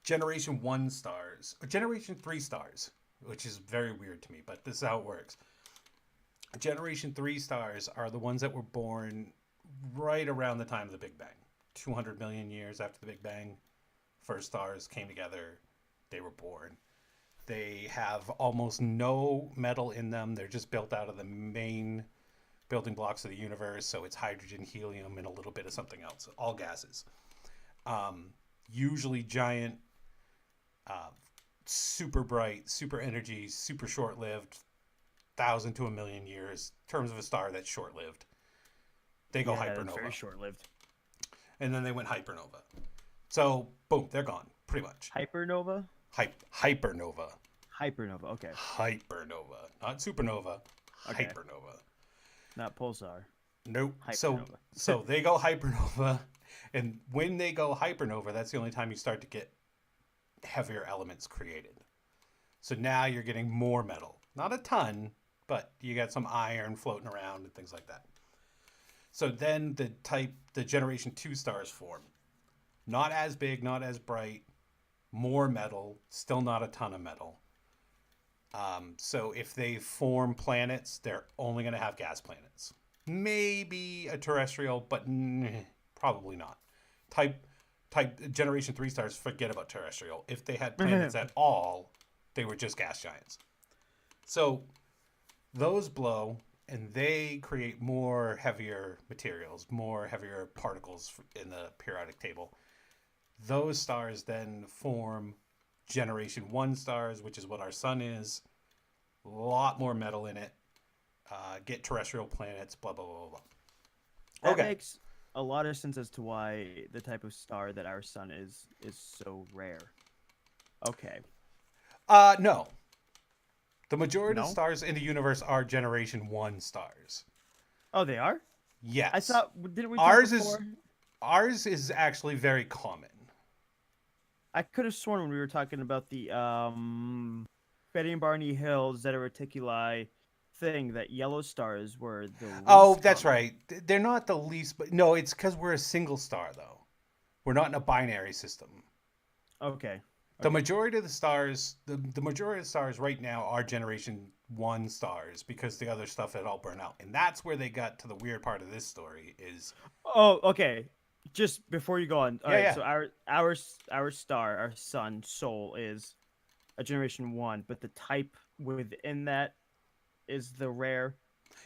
generation 1 stars, or generation 3 stars, which is very weird to me, but this is how it works. Generation 3 stars are the ones that were born right around the time of the Big Bang. 200 million years after the Big Bang, first stars came together, they were born. They have almost no metal in them. They're just built out of the main building blocks of the universe. So it's hydrogen, helium, and a little bit of something else. All gases. Usually giant, super bright, super energy, super short-lived, 1,000 to 1,000,000 years. In terms of a star that's short-lived. They go Yeah, that's hypernova. very short-lived. And then they went hypernova. So, boom, they're gone, pretty much. Hypernova? Hypernova. Hypernova, okay. Hypernova. Not supernova. Okay. Hypernova. Not pulsar. Nope. Hypernova. So they go hypernova. And when they go hypernova, that's the only time you start to get heavier elements created. So now you're getting more metal. Not a ton, but you got some iron floating around and things like that. So then the generation 2 stars form. Not as big, not as bright, more metal, still not a ton of metal. So if they form planets, they're only going to have gas planets. Maybe a terrestrial, but probably not. Type generation 3 stars, forget about terrestrial. If they had planets at all, they were just gas giants. So those blow, and they create more heavier materials, more heavier particles in the periodic table. Those stars then form generation 1 stars, which is what our sun is. A lot more metal in it. Get terrestrial planets, blah, blah, blah, blah. That makes a lot of sense as to why the type of star that our sun is so rare. Okay. No. The majority of No? stars in the universe are generation 1 stars. Oh, they are? Yes. I thought, didn't we Ours talk is- before? Ours is actually very common. I could have sworn when we were talking about the Betty and Barney Hill Zeta Reticuli thing that yellow stars were the least Oh, that's common. right. They're not the least, but no, it's because we're a single star, though. We're not in a binary system. Okay. The majority of the stars, the majority of the stars right now are generation 1 stars because the other stuff had all burned out. And that's where they got to the weird part of this story is Oh, okay. Just before you go on. All Yeah, right, yeah. so our star, our sun, Sol, is a generation 1, but the type within that is the rare.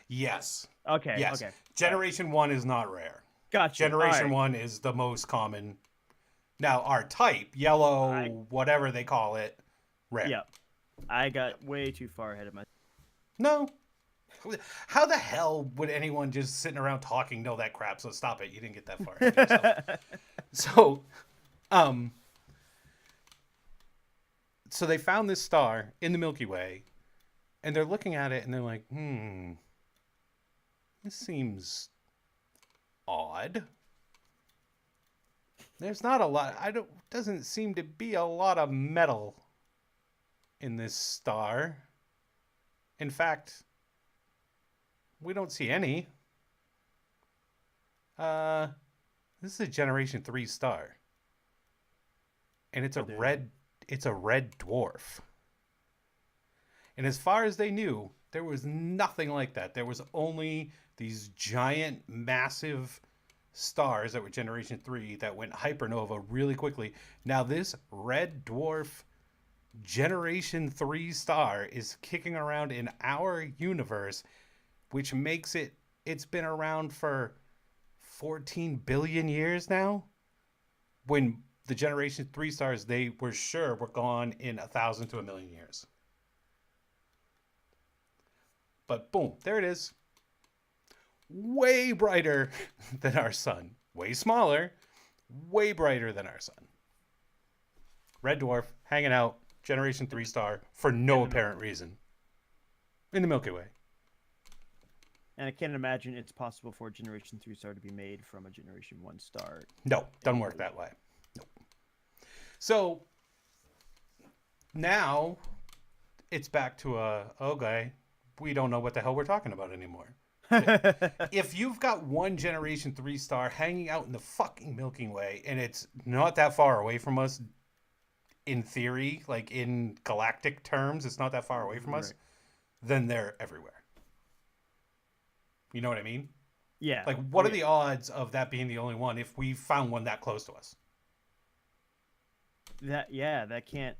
yes. Okay. Yes. Okay. Generation 1 is not rare. Gotcha. Generation All right. 1 is the most common. Now, our type, yellow, whatever they call it, rare. Yeah. I got way too far ahead of my. No. How the hell would anyone just sitting around talking know that crap? So stop it. You didn't get that far ahead of yourself. So they found this star in the Milky Way, and they're looking at it, and they're like, this seems odd. There's not a lot. Doesn't seem to be a lot of metal in this star. In fact, we don't see any. This is a generation 3 star. And it's a red dwarf. And as far as they knew, there was nothing like that. There was only these giant, massive stars that were generation 3 that went hypernova really quickly. Now this red dwarf generation 3 star is kicking around in our universe, which makes it's been around for 14 billion years now, when the generation 3 stars they were sure were gone in 1,000 to 1,000,000 years. But boom, there it is. Way brighter than our sun. Way smaller, way brighter than our sun. Red dwarf hanging out, generation 3 star for no apparent reason. In the Milky Way. And I can't imagine it's possible for a generation 3 star to be made from a generation 1 star. No, doesn't work that way. Nope. So now it's back to okay, we don't know what the hell we're talking about anymore. If you've got one generation 3 star hanging out in the fucking Milky Way and it's not that far away from us, in theory, like in galactic terms, it's not that far away from us, then they're everywhere. You know what I mean? Yeah. Like, what are the odds of that being the only one if we found one that close to us? That can't.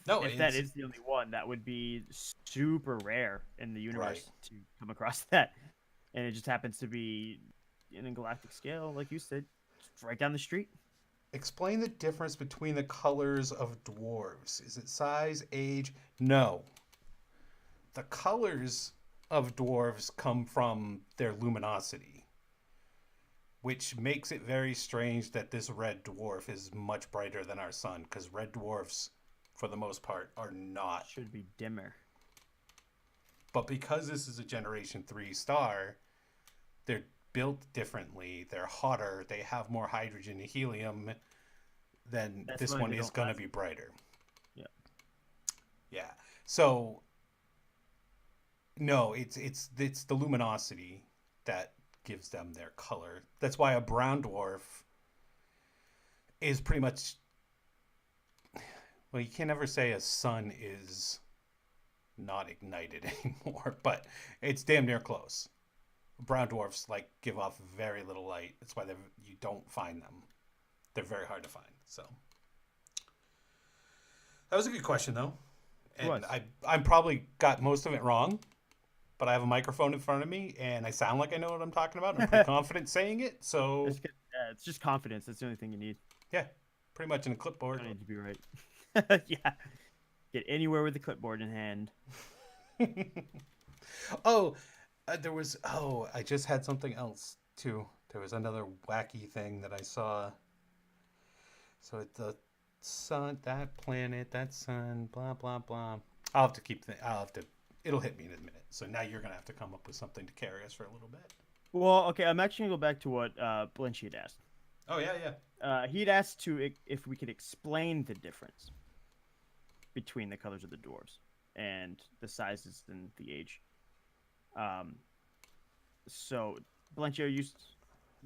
No, if that is the only one, that would be super rare in the right. universe to come across that, and it just happens to be in a galactic scale, like you said, just right down the street. Explain the difference between the colors of dwarves. Is it size, age? No. The colors of dwarves come from their luminosity, which makes it very strange that this red dwarf is much brighter than our sun, because red dwarfs, for the most part, are not. Should be dimmer. But because this is a Generation 3 star, they're built differently. They're hotter. They have more hydrogen and helium. Then That's this why one they is don't going to last. be brighter. Yeah. Yeah. So no, it's the luminosity that gives them their color. That's why a brown dwarf is pretty much, well, you can never say a sun is not ignited anymore, but it's damn near close. Brown dwarfs like give off very little light. That's why you don't find them. They're very hard to find. So that was a good question, though, It and was. I probably got most of it wrong, but I have a microphone in front of me, and I sound like I know what I'm talking about. And I'm pretty confident saying it. So It's just confidence. That's the only thing you need. yeah, pretty much in a You clipboard. don't need to be right. Yeah. Get anywhere with the clipboard in hand. Oh, there was. Oh, I just had something else too. There was another wacky thing that I saw. So the sun, that planet, that sun, blah blah blah. I'll have to keep. I'll have to. It'll hit me in a minute. So now you're gonna have to come up with something to carry us for a little bit. Well, okay, I'm actually gonna go back to what Blinchy had asked. Oh yeah, yeah. He'd asked if we could explain the difference between the colors of the dwarves and the sizes and the age. Um, so Blanchio,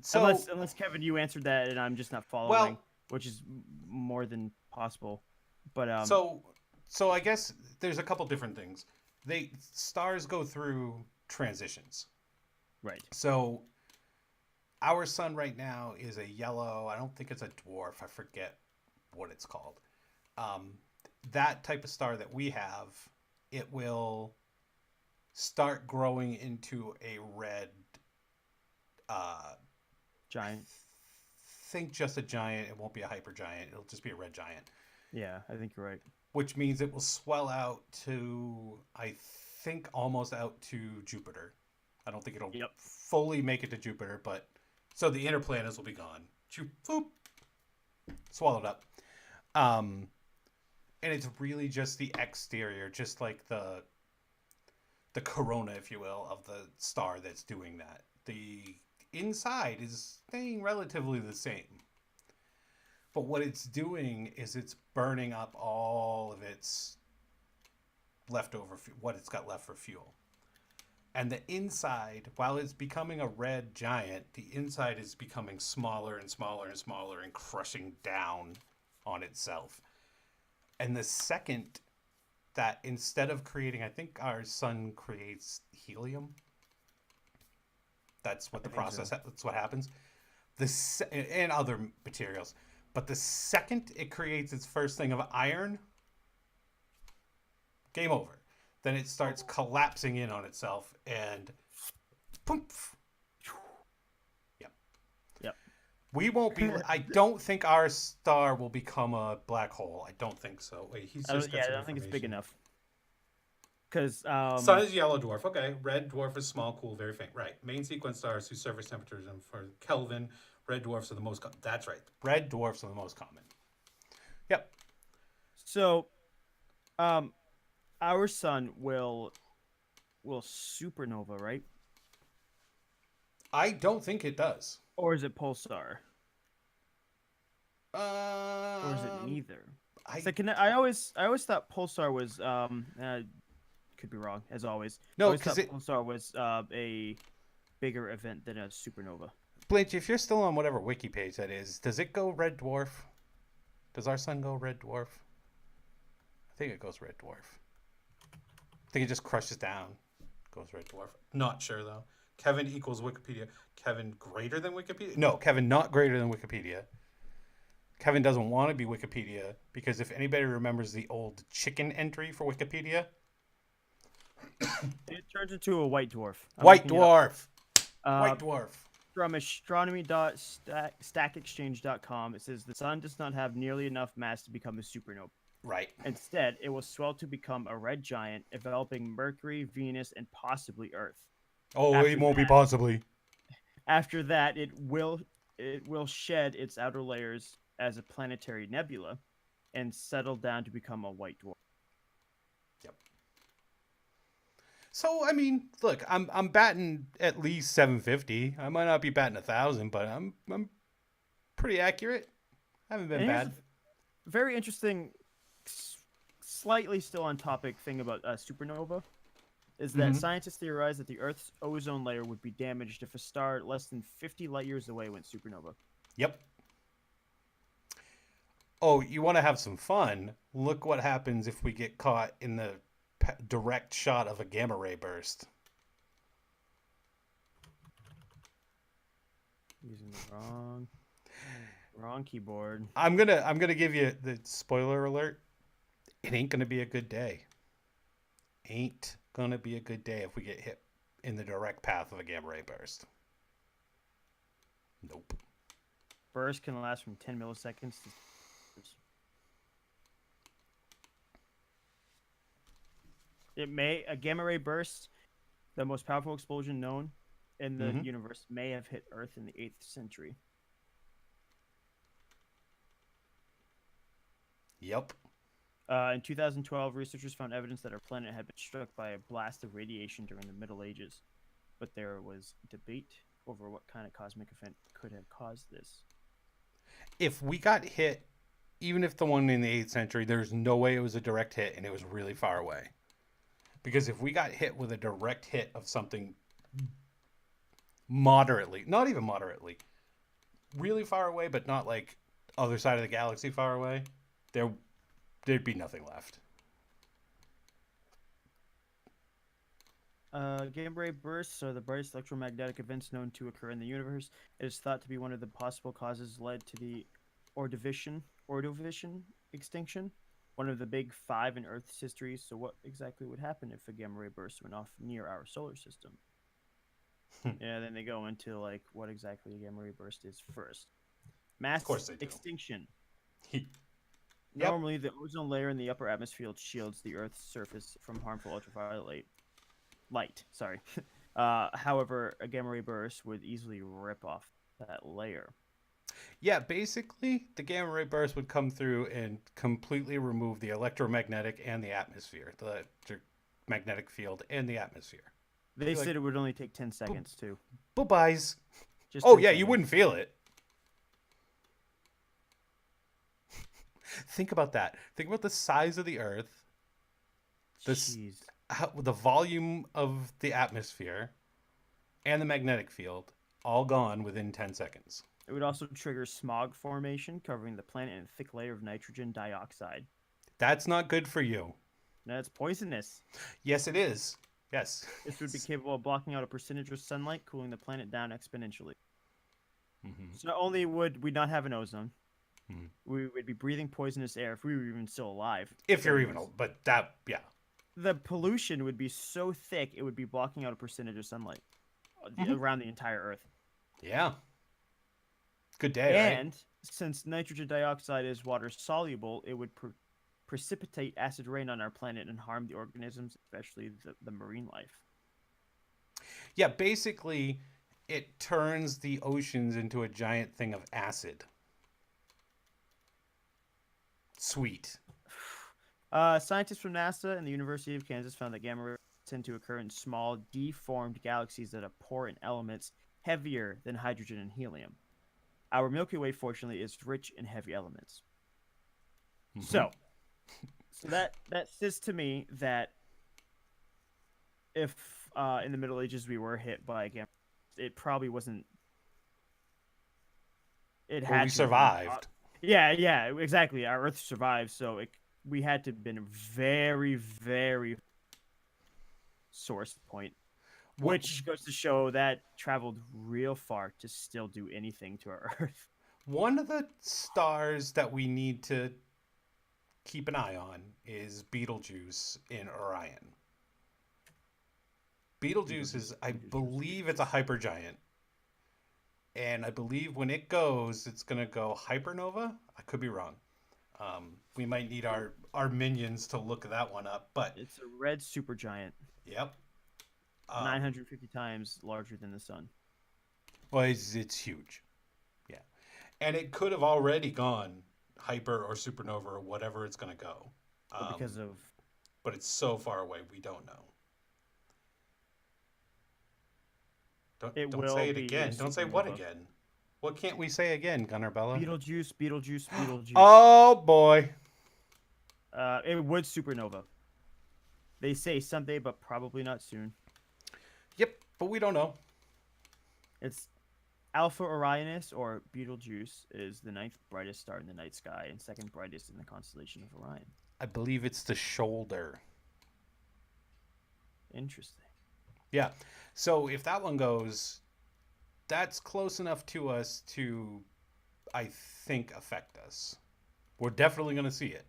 So unless Kevin, you answered that and I'm just not following, well, which is more than possible. But so so I guess there's a couple different things. Stars go through transitions. right, So our sun right now is a yellow. I don't think it's a dwarf. I forget what it's called. Um, that type of star that we have, it will start growing into a red. Uh, giant. think just a giant. It won't be a hyper giant. It'll just be a red giant, Yeah, I think you're right. which means it will swell out to, I think, almost out to Jupiter. I don't think it'll Yep. fully make it to Jupiter, but so the inner planets will be gone. Boop, swallowed up. Um, and it's really just the exterior, just like the corona, if you will, of the star that's doing that. The inside is staying relatively the same. But what it's doing is it's burning up all of its leftover, what it's got left for fuel. And the inside, while it's becoming a red giant, the inside is becoming smaller and smaller and smaller and crushing down on itself. And the second that instead of creating, I think our sun creates helium. That's what the I think process. so. That's what happens. And other materials, but the second it creates its first thing of iron, game over. Then it starts collapsing in on itself and, poof. Yep. Yep. We won't be. I don't think our star will become a black hole. I don't think so. Wait, he's I just don't, got yeah, some I don't think it's big information. enough. Because Sun is yellow dwarf. Okay. Red dwarf is small, cool, very faint. Right. Main sequence stars whose surface temperatures are for Kelvin. Red dwarfs are the most. That's right. Red dwarfs are the most common. Yep. so, our sun will supernova, right? I don't think it does. Or is it pulsar? Or is it Um, neither? I So I always thought pulsar was could be wrong as always. I no, always because thought pulsar was a bigger event than a supernova. Blanche, if you're still on whatever wiki page that is, does it go red dwarf? Does our sun go red dwarf? I think it goes red dwarf. I think it just crushes down, goes red dwarf. Not sure though. Kevin equals Wikipedia. Kevin greater than Wikipedia? No, Kevin not greater than Wikipedia. Kevin doesn't want to be Wikipedia because if anybody remembers the old chicken entry for Wikipedia, It turns into a white dwarf. I'm White looking it up. Dwarf, Uh, White Dwarf. from astronomy.stackexchange.com, it says the sun does not have nearly enough mass to become a supernova. Right. Instead, it will swell to become a red giant, enveloping Mercury, Venus, and possibly Earth. Oh, After it won't be that- possibly. After that, it will shed its outer layers as a planetary nebula and settle down to become a white dwarf. So I mean, look, I'm batting at least 750. I might not be batting 1,000, but I'm pretty accurate. I haven't been And here's bad. a very interesting, slightly still on topic thing about supernova is that Mhm. scientists theorize that the Earth's ozone layer would be damaged if a star less than 50 light years away went supernova. Yep. Oh, you want to have some fun? Look what happens if we get caught in the direct shot of a gamma ray burst. Using the wrong keyboard. I'm gonna give you the spoiler alert. It ain't gonna be a good day. Ain't gonna be a good day if we get hit in the direct path of a gamma ray burst. Nope. Burst can last from 10 milliseconds to a gamma ray burst, the most powerful explosion known in the Mhm. universe, may have hit Earth in the 8th century. Yep. In 2012, researchers found evidence that our planet had been struck by a blast of radiation during the Middle Ages, but there was debate over what kind of cosmic event could have caused this. If we got hit, even if the one in the 8th century, there's no way it was a direct hit and it was really far away. Because if we got hit with a direct hit of something moderately, not even moderately, really far away, but not like other side of the galaxy far away, there'd be nothing left. Gamma ray bursts are the brightest electromagnetic events known to occur in the universe. It is thought to be one of the possible causes led to the Ordovician extinction, one of the big five in Earth's history. So, what exactly would happen if a gamma ray burst went off near our solar system? Yeah, then they go into like what exactly a gamma ray burst is first. Mass course they do. extinction. Yep. Normally, the ozone layer in the upper atmosphere shields the Earth's surface from harmful ultraviolet light. Sorry. However, a gamma ray burst would easily rip off that layer. Yeah, basically, the gamma ray burst would come through and completely remove the electromagnetic and the atmosphere, the magnetic field and the atmosphere. They Like- said it would only take 10 seconds too. Bye-byes. Just Oh, 10 yeah, you seconds. wouldn't feel it. Think about that. Think about the size of the Earth, this- Jeez. the volume of the atmosphere, and the magnetic field, all gone within 10 seconds. It would also trigger smog formation, covering the planet in a thick layer of nitrogen dioxide. That's not good for you. That's poisonous. Yes, it is. Yes. This would be capable of blocking out a percentage of sunlight, cooling the planet down exponentially. Mhm. So not only would we not have an ozone, Mhm. we would be breathing poisonous air if we were even still alive. If you're even, but that, yeah. The pollution would be so thick it would be blocking out a percentage of sunlight Mhm. around the entire Earth. Yeah. Good day, right? And since nitrogen dioxide is water soluble, it would precipitate acid rain on our planet and harm the organisms, especially the marine life. Yeah, basically, it turns the oceans into a giant thing of acid. Sweet. Scientists from NASA and the University of Kansas found that gamma rays tend to occur in small, deformed galaxies that are poor in elements heavier than hydrogen and helium. Our Milky Way, fortunately, is rich in heavy elements. Mhm. So that says to me that if in the Middle Ages we were hit by a gamma, it probably wasn't. It Well, had we to have been- survived. Yeah, exactly. Our Earth survived, so we had to have been a very, very source point, What- which goes to show that traveled real far to still do anything to our Earth. One of the stars that we need to keep an eye on is Betelgeuse in Orion. Betelgeuse is, I believe, it's a hypergiant, and I believe when it goes, it's gonna go hypernova. I could be wrong. We might need our minions to look that one up, but It's a red supergiant, yep. 950 times larger than the sun. Well, it's huge. Yeah, and it could have already gone hyper or supernova or whatever it's gonna go. But because of But it's so far away, we don't know. Don't say it again. Don't say what again. What can't we say again, Gunnar-Bella? Betelgeuse, Betelgeuse, Betelgeuse. Oh boy. It would supernova. They say someday, but probably not soon. Yep, but we don't know. It's Alpha Orionis, or Betelgeuse, is the ninth brightest star in the night sky and second brightest in the constellation of Orion. I believe it's the shoulder. Interesting. Yeah. So if that one goes, that's close enough to us to, I think, affect us. We're definitely going to see it.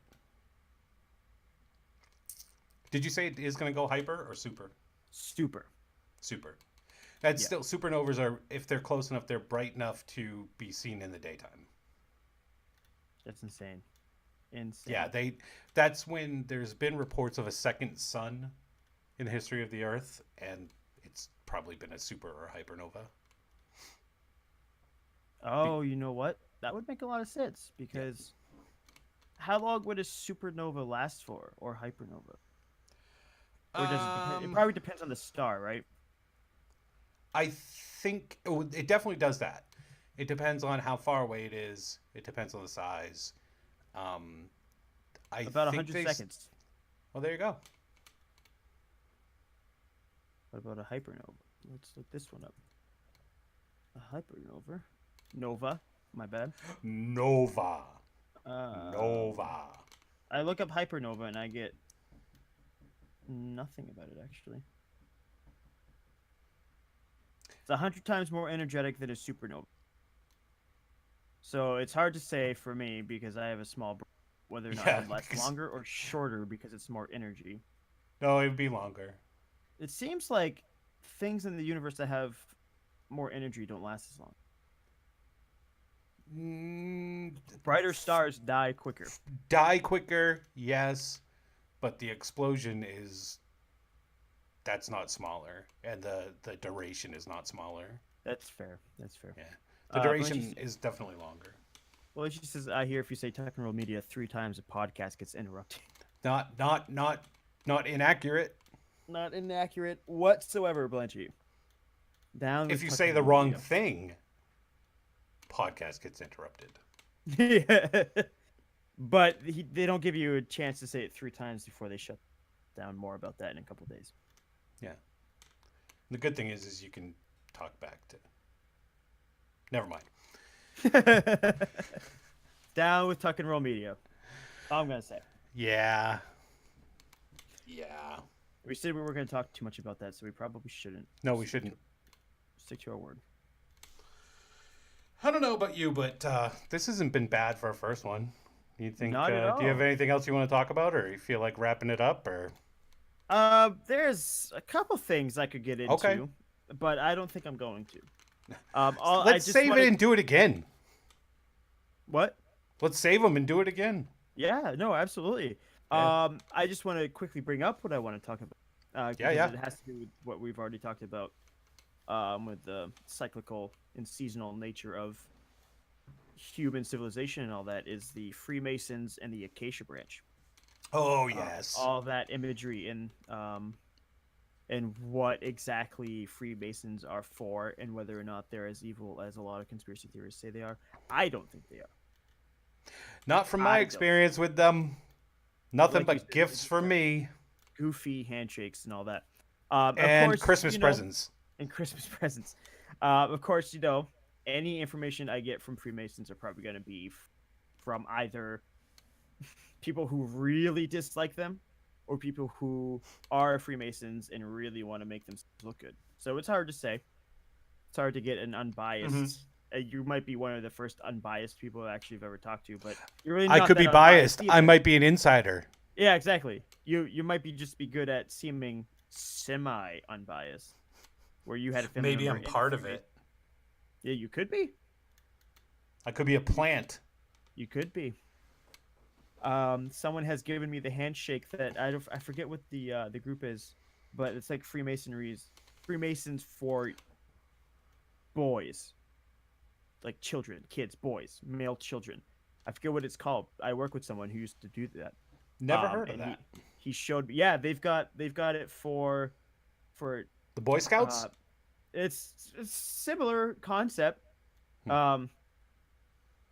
Did you say it is going to go hyper or super? Super. Super. That's still, supernovas are, if they're close enough, they're bright enough to be seen in the daytime. That's insane. Insane. Yeah, that's when there's been reports of a second sun in the history of the Earth, and it's probably been a super or hypernova. Oh, you know what? That would make a lot of sense, because how long would a supernova last for, or hypernova? Or does it depend? It probably depends on the star, right? I think it definitely does that. It depends on how far away it is. It depends on the size. About 100 seconds. Well, there you go. What about a hypernova? Let's look this one up. A hypernova. Nova. My bad. Nova. Nova. I look up hypernova and I get nothing about it, actually. It's 100 times more energetic than a supernova. So it's hard to say for me, because I have a small brain, whether or not it lasts longer or shorter because it's more energy. No, it would be longer. It seems like things in the universe that have more energy don't last as long. Brighter stars die quicker. Die quicker, yes, but the explosion that's not smaller, and the duration is not smaller. That's fair. That's fair. Yeah, the duration is definitely longer. Well, she says, I hear if you say Tuck and Roll Media 3 times, a podcast gets interrupted. Not inaccurate. Not inaccurate whatsoever, Blanchy. Down. If you say the wrong thing, podcast gets interrupted. Yeah. But they don't give you a chance to say it 3 times before they shut down. More about that in a couple days. Yeah. The good thing is you can talk back to. Never mind. Down with Tuck and Roll Media. All I'm gonna say. Yeah. Yeah. We said we weren't gonna talk too much about that, so we probably shouldn't. No, we shouldn't. Stick to our word. I don't know about you, but this hasn't been bad for our first one. You think? Not at all. Do you have anything else you want to talk about, or you feel like wrapping it up, or? There's a couple things I could get into, okay, but I don't think I'm going to. Let's save it and do it again. What? Let's save them and do it again. Yeah, no, absolutely. Yeah. I just want to quickly bring up what I want to talk about. Yeah. It has to do with what we've already talked about, with the cyclical and seasonal nature of human civilization and all that, is the Freemasons and the Acacia Branch. Oh, yes. All that imagery and what exactly Freemasons are for, and whether or not they're as evil as a lot of conspiracy theorists say they are. I don't think they are. Not from my experience with them. Nothing but gifts for me. Goofy handshakes and all that. And of course, Christmas presents. And Christmas presents. Of course, any information I get from Freemasons are probably going to be from either people who really dislike them or people who are Freemasons and really want to make them look good. So it's hard to say. It's hard to get an unbiased you might be one of the first unbiased people I actually have ever talked to, but you're really I not could that be unbiased biased. I either. might be an insider. Yeah, exactly. You might be good at seeming semi unbiased, where you had a family Maybe member I'm in part of Freemason. it. Yeah, you could be. I could be a plant. You could be. Someone has given me the handshake that I forget what the group is, but it's like Freemasons for boys, like children, kids, boys, male children. I forget what it's called. I work with someone who used to do that. Never heard of And that. he showed me. Yeah, they've got it for The Boy Scouts? uh, it's similar concept. Hmm. Um,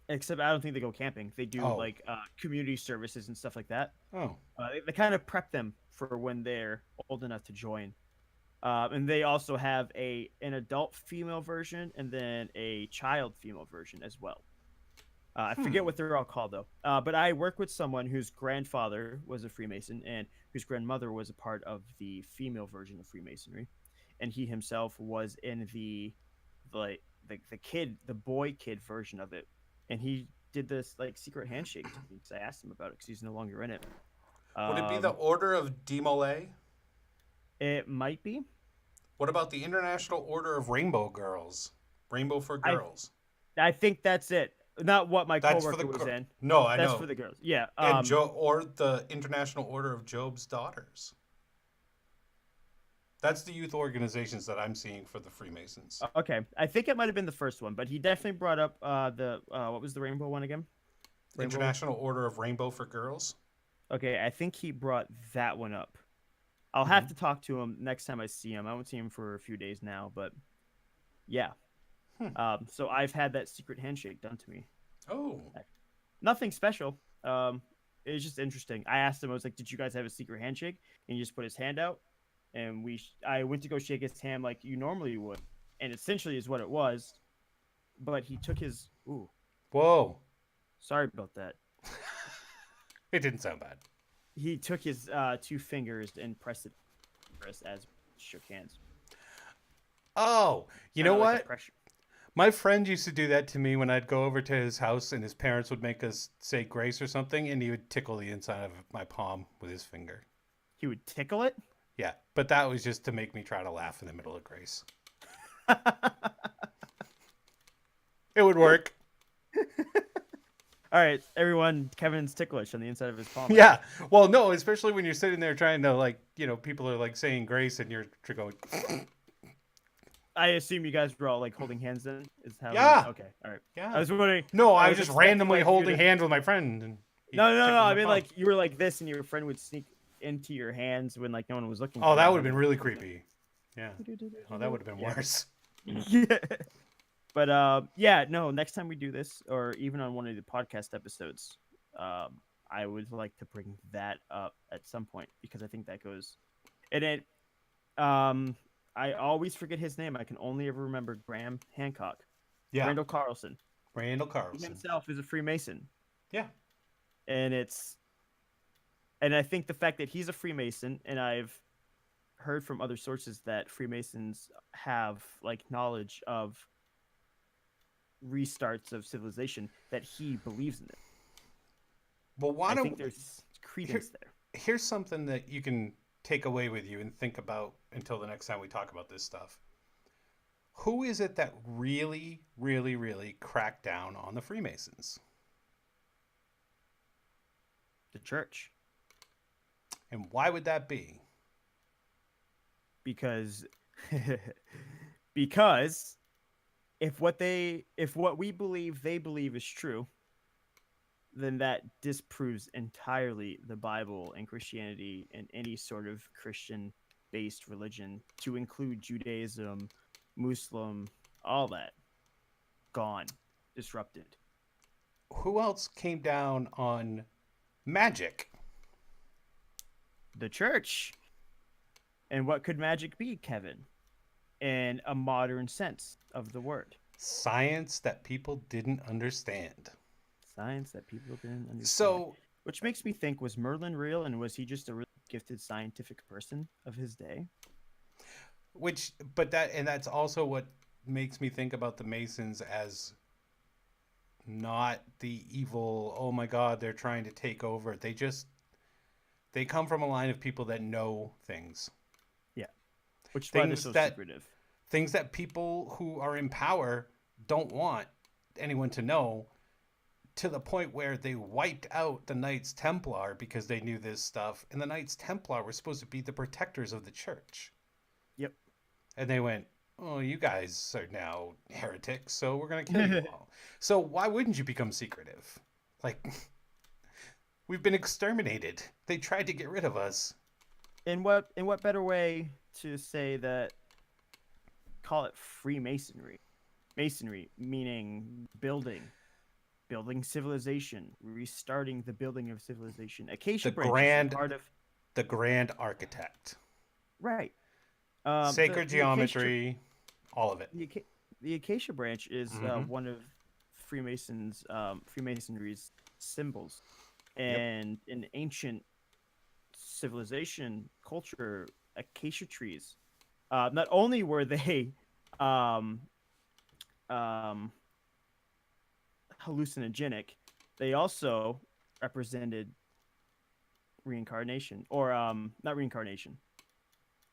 except I don't think they go camping. They do Oh. like community services and stuff like that. Oh. They kind of prep them for when they're old enough to join. And they also have an adult female version and then a child female version as well. I forget what they're all called though. But I work with someone whose grandfather was a Freemason and whose grandmother was a part of the female version of Freemasonry, and he himself was in like the boy kid version of it, and he did this like secret handshake to me because I asked him about it because he's no longer in it. Would it be the Order of Demolay? It might be. What about the International Order of Rainbow Girls? Rainbow for Girls. I think that's it. Not what my That's for coworker the was in. No, I That's know. for the girls. Yeah. And or the International Order of Job's Daughters. That's the youth organizations that I'm seeing for the Freemasons. Okay, I think it might have been the first one, but he definitely brought up the what was the rainbow one again? Rainbow? International Order of Rainbow for Girls. Okay, I think he brought that one up. I'll have to talk to him next time I see him. I won't see him for a few days now, but yeah. So I've had that secret handshake done to me. Oh. Nothing special. It was just interesting. I asked him. I was like, "Did you guys have a secret handshake?" And he just put his hand out, and I went to go shake his hand like you normally would, and essentially is what it was. But he took his. Ooh, Whoa. sorry about that. It didn't sound bad. He took his 2 fingers and pressed it as shook hands. Oh, you know Kinda like a what? pressure. My friend used to do that to me when I'd go over to his house and his parents would make us say grace or something, and he would tickle the inside of my palm with his finger. He would tickle it. Yeah, but that was just to make me try to laugh in the middle of grace. It would work. All right, everyone. Kevin's ticklish on the inside of his palm. Yeah. Well, no, especially when you're sitting there trying to, like, people are like saying grace and you're going. I assume you guys were all like holding hands. Then is how. Yeah. Okay. All right. Yeah. I was wondering. No, I I was was just expecting, randomly like, you holding to- hands with my friend. And he No. tickled I my mean, palm. like you were like this, and your friend would sneak into your hands when like no one was looking. Oh, for that you. would have been really creepy. Yeah. Oh, that would have been Yeah. worse. Yeah. But yeah, no. Next time we do this, or even on one of the podcast episodes, I would like to bring that up at some point because I think that goes, and it, I always forget his name. I can only ever remember Graham Hancock. Yeah. Randall Carlson. Randall He Carlson. himself is a Freemason, Yeah. and I think the fact that he's a Freemason, and I've heard from other sources that Freemasons have like knowledge of restarts of civilization, that he believes in it. Well, why I don't think there's credence there. here's something that you can take away with you and think about until the next time we talk about this stuff. Who is it that really, really, really cracked down on the Freemasons? The church. And why would that be? Because because if what we believe they believe is true, then that disproves entirely the Bible and Christianity and any sort of Christian based religion, to include Judaism, Muslim, all that. Gone. Disrupted. Who else came down on magic? The church. And what could magic be, Kevin? In a modern sense of the word. Science that people didn't understand. Science that people didn't understand. So, Which makes me think, was Merlin real, and was he just a really gifted scientific person of his day? but that's also what makes me think about the Masons as not the evil, oh my God, they're trying to take over. They come from a line of people that know things. Yeah, which is why they're Things so that secretive. things that people who are in power don't want anyone to know, to the point where they wiped out the Knights Templar because they knew this stuff, and the Knights Templar were supposed to be the protectors of the church. Yep. And they went, oh, you guys are now heretics, so we're going to kill you all. So why wouldn't you become secretive? Like, we've been exterminated. They tried to get rid of us. In what better way to say that? Call it Freemasonry. Masonry meaning building civilization, restarting the building of civilization. Acacia The branch is a grand, part of the grand architect. right. Sacred The acacia geometry, all of it. the acacia branch is Mm-hmm. one of Freemasonry's symbols, Yep. and in ancient civilization culture, acacia trees. Not only were they um, um, hallucinogenic, they also represented reincarnation, or not reincarnation.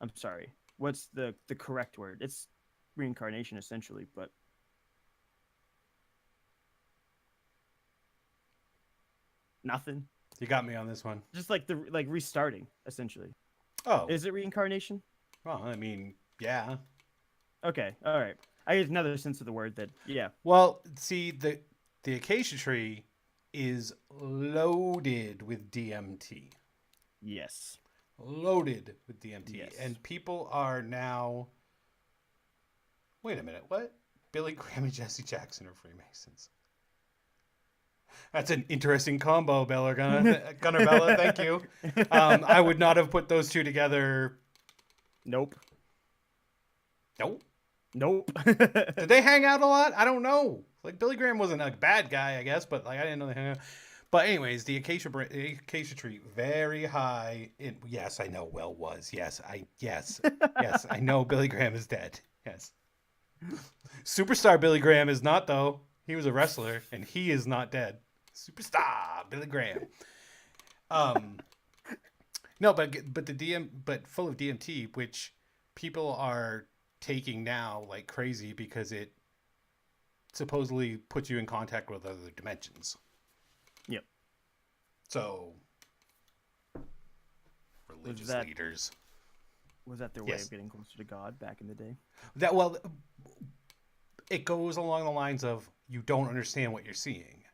I'm sorry. What's the correct word? It's reincarnation essentially, but nothing. You got me on this one. Just like the like restarting essentially. Oh, Is it reincarnation? well, I mean, yeah. Okay, all right. I get another sense of the word that yeah. Well, see, the acacia tree is loaded with DMT. Yes. Loaded with DMT. Yes. And people are now. Wait a minute, what? Billy Graham and Jesse Jackson are Freemasons. That's an interesting combo, Gunnar Bella. Thank you. I would not have put those two together. Nope. Nope. Nope. Did they hang out a lot? I don't know. Like, Billy Graham wasn't a bad guy, I guess, but like I didn't know they hung out. But anyways, the acacia tree, very high. Yes, I know. Well, was yes, yes, I know. Billy Graham is dead. Yes. Superstar Billy Graham is not, though. He was a wrestler, and he is not dead. Superstar Billy Graham. No, but full of DMT, which people are taking now like crazy because it supposedly puts you in contact with other dimensions. Yep. So, religious leaders. Was that their way Yes. of getting closer to God back in the day? It goes along the lines of you don't understand what you're seeing.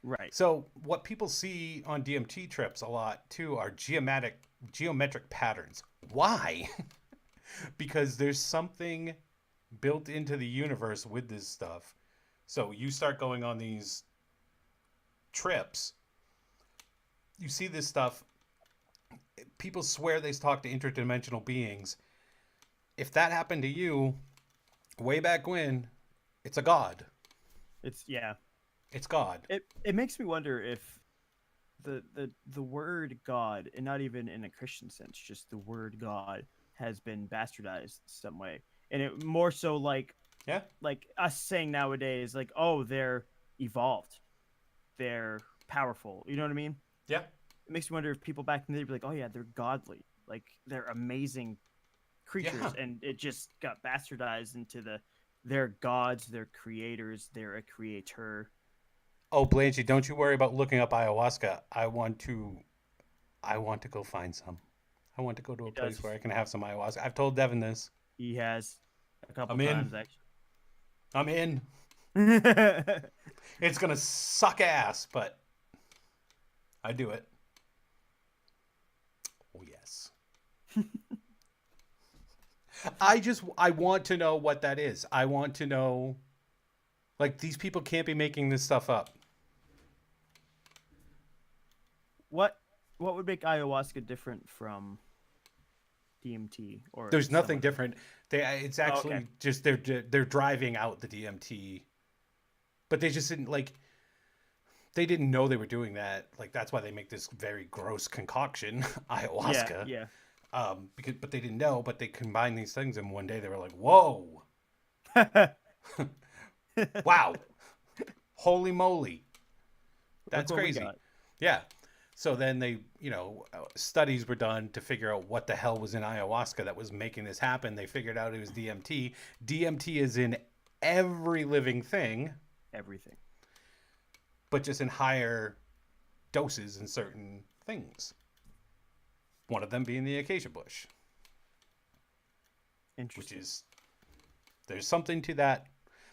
Right. So what people see on DMT trips a lot too are geometric patterns. Why? Because there's something built into the universe with this stuff. So you start going on these trips, you see this stuff, people swear they talk to interdimensional beings. If that happened to you way back when, it's a god. It's God. It makes me wonder if the word God, and not even in a Christian sense, just the word God has been bastardized some way. And it more so like us saying nowadays, like, oh, they're evolved. They're powerful. You know what I mean? Yeah. It makes me wonder if people back in the day would be like, oh yeah, they're godly. Like they're amazing creatures. Yeah. And it just got bastardized into they're gods, they're creators, they're a creator. Oh, Blanchie, don't you worry about looking up ayahuasca. I want to go find some. I want to go to a place where I can have some ayahuasca. I've told Devin this. He has a couple I'm in. times actually. I'm in. It's gonna suck ass, but I do it. Oh yes. I want to know what that is. I want to know, like, these people can't be making this stuff up. What would make ayahuasca different from DMT? Or There's nothing different. It's actually okay. just they're driving out the DMT, but they just didn't like. They didn't know they were doing that. Like that's why they make this very gross concoction, ayahuasca. Yeah. But they didn't know. But they combined these things, and one day they were like, "Whoa, Wow. Holy moly. Look That's what we crazy. got. Yeah. So then they, studies were done to figure out what the hell was in ayahuasca that was making this happen. They figured out it was DMT. DMT is in every living thing, Everything. but just in higher doses in certain things. One of them being the acacia bush, which Interesting. is, there's something to that.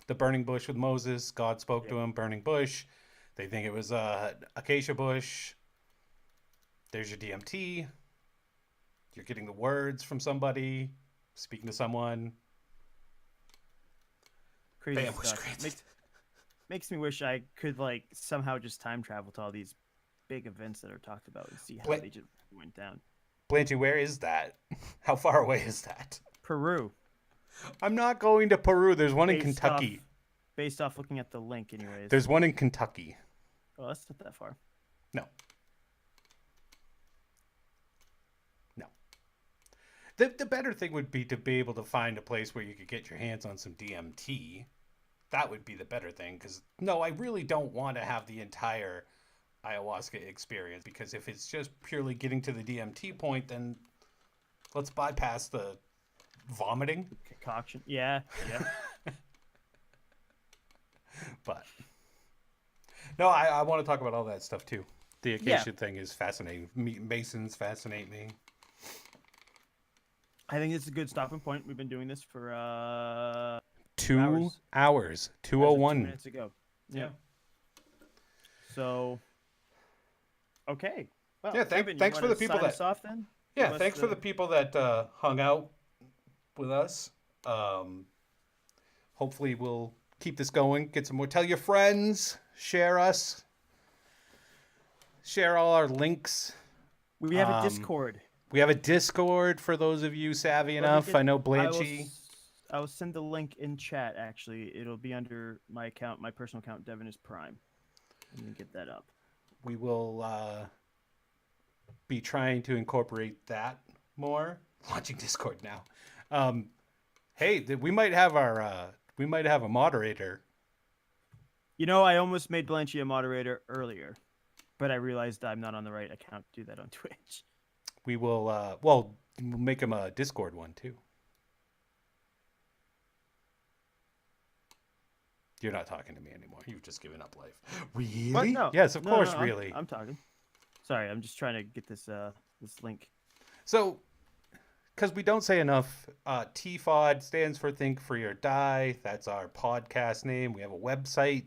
The burning bush with Moses, God spoke Yep. to him, burning bush. They think it was acacia bush. There's your DMT. You're getting the words from somebody, speaking to someone. Crazy Bam, bush stuff. granted. Makes me wish I could like somehow just time travel to all these big events that are talked about and see how Bla- they just went down. Blanchy, where is that? How far away is that? Peru, I'm not going to Peru. There's one in based Kentucky. off based off looking at the link, anyways. There's one in Kentucky. Oh, that's not that far. No. No. The better thing would be to be able to find a place where you could get your hands on some DMT. That would be the better thing, because no, I really don't want to have the entire ayahuasca experience, because if it's just purely getting to the DMT point, then let's bypass the vomiting. Concoction. Yeah. But no, I want to talk about all that stuff too. The acacia thing is fascinating. Masons fascinate me. I think it's a good stopping point. We've been doing this for 2 hours. hours. as of 2 2:01. minutes ago. Yeah. So, okay. Well, Yeah, Kevin, you thanks for wanna the people sign that- us off then. Yeah, Give us thanks for the people that hung out with us. Hopefully we'll keep this going. Get some more. Tell your friends. Share us. Share all our links. We have a um, Discord. We have a Discord for those of you savvy Let me enough. get- I know I will Blanchy. I will send the link in chat. Actually, it'll be under my account, my personal account. Devin is Prime. Let me get that up. We will be trying to incorporate that more. Launching Discord now. Hey, we might have a moderator. You know, I almost made Blanchy a moderator earlier, but I realized I'm not on the right account to do that on Twitch. We will we'll make him a Discord one too. You're not talking to me anymore. You've just given up life. Really? What? No. Yes, of No, course, no, really. I'm talking. Sorry, I'm just trying to get this this link. So, because we don't say enough, TFOD stands for Think Free or Die. That's our podcast name. We have a website,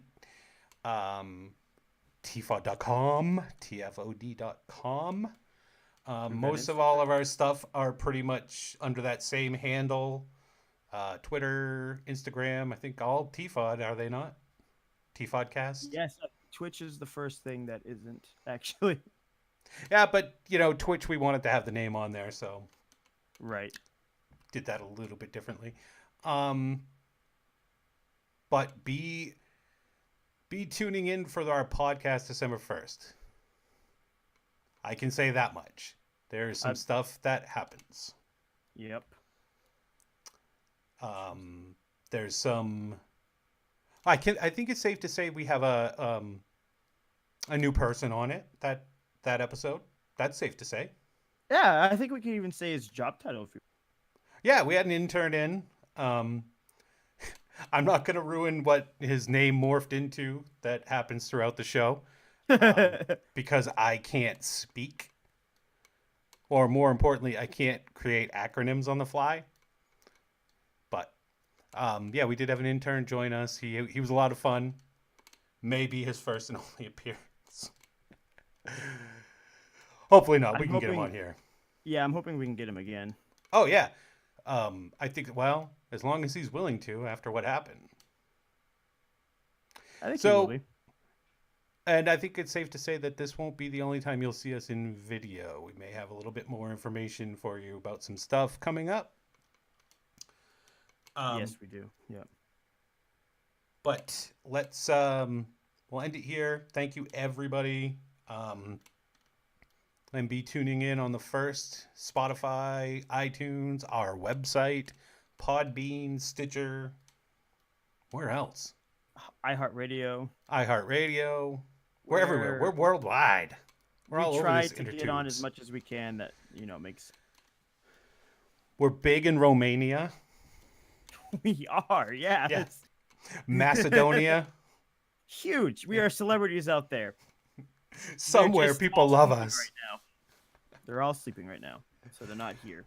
tfod.com, tfod.com. Most of all of our stuff are pretty much under that same handle. Twitter, Instagram, I think all TFOD, are they not? TFODcast? Yes, Twitch is the first thing that isn't actually. Yeah, but, Twitch, we wanted to have the name on there, so Right. did that a little bit differently. But be tuning in for our podcast December 1st. I can say that much. There's some stuff that happens. Yep. There's some. I think it's safe to say we have a new person on it that episode. That's safe to say. Yeah, I think we can even say his job title. If you... Yeah, we had an intern in. I'm not going to ruin what his name morphed into. That happens throughout the show because I can't speak, or more importantly, I can't create acronyms on the fly. But yeah, we did have an intern join us. He was a lot of fun. Maybe his first and only appearance. Hopefully not. We can get him on here. Yeah, I'm hoping we can get him again. Oh yeah. I think, well, as long as he's willing to after what happened. I think So- he will be. And I think it's safe to say that this won't be the only time you'll see us in video. We may have a little bit more information for you about some stuff coming up. Yes, we do. Yeah. But let's we'll end it here. Thank you everybody. And be tuning in on the 1st, Spotify, iTunes, our website, Podbean, Stitcher, Where else? iHeartRadio. iHeartRadio. We're everywhere. We're We're worldwide. We're we all over try this to get on as intertubes. much as we can that makes We're big in Romania, we are, yeah. yeah, It's Macedonia. huge. We are celebrities out there. They're Somewhere just people all love sleeping us. right now. They're all sleeping right now, so they're not here.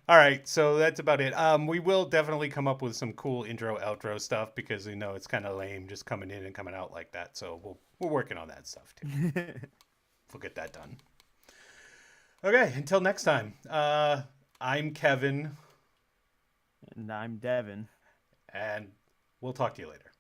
All right, so that's about it. We will definitely come up with some cool intro outro stuff because we know it's kind of lame just coming in and coming out like that. So we're working on that stuff too. We'll get that done. Okay, until next time. I'm Kevin, And I'm Devin. and we'll talk to you later.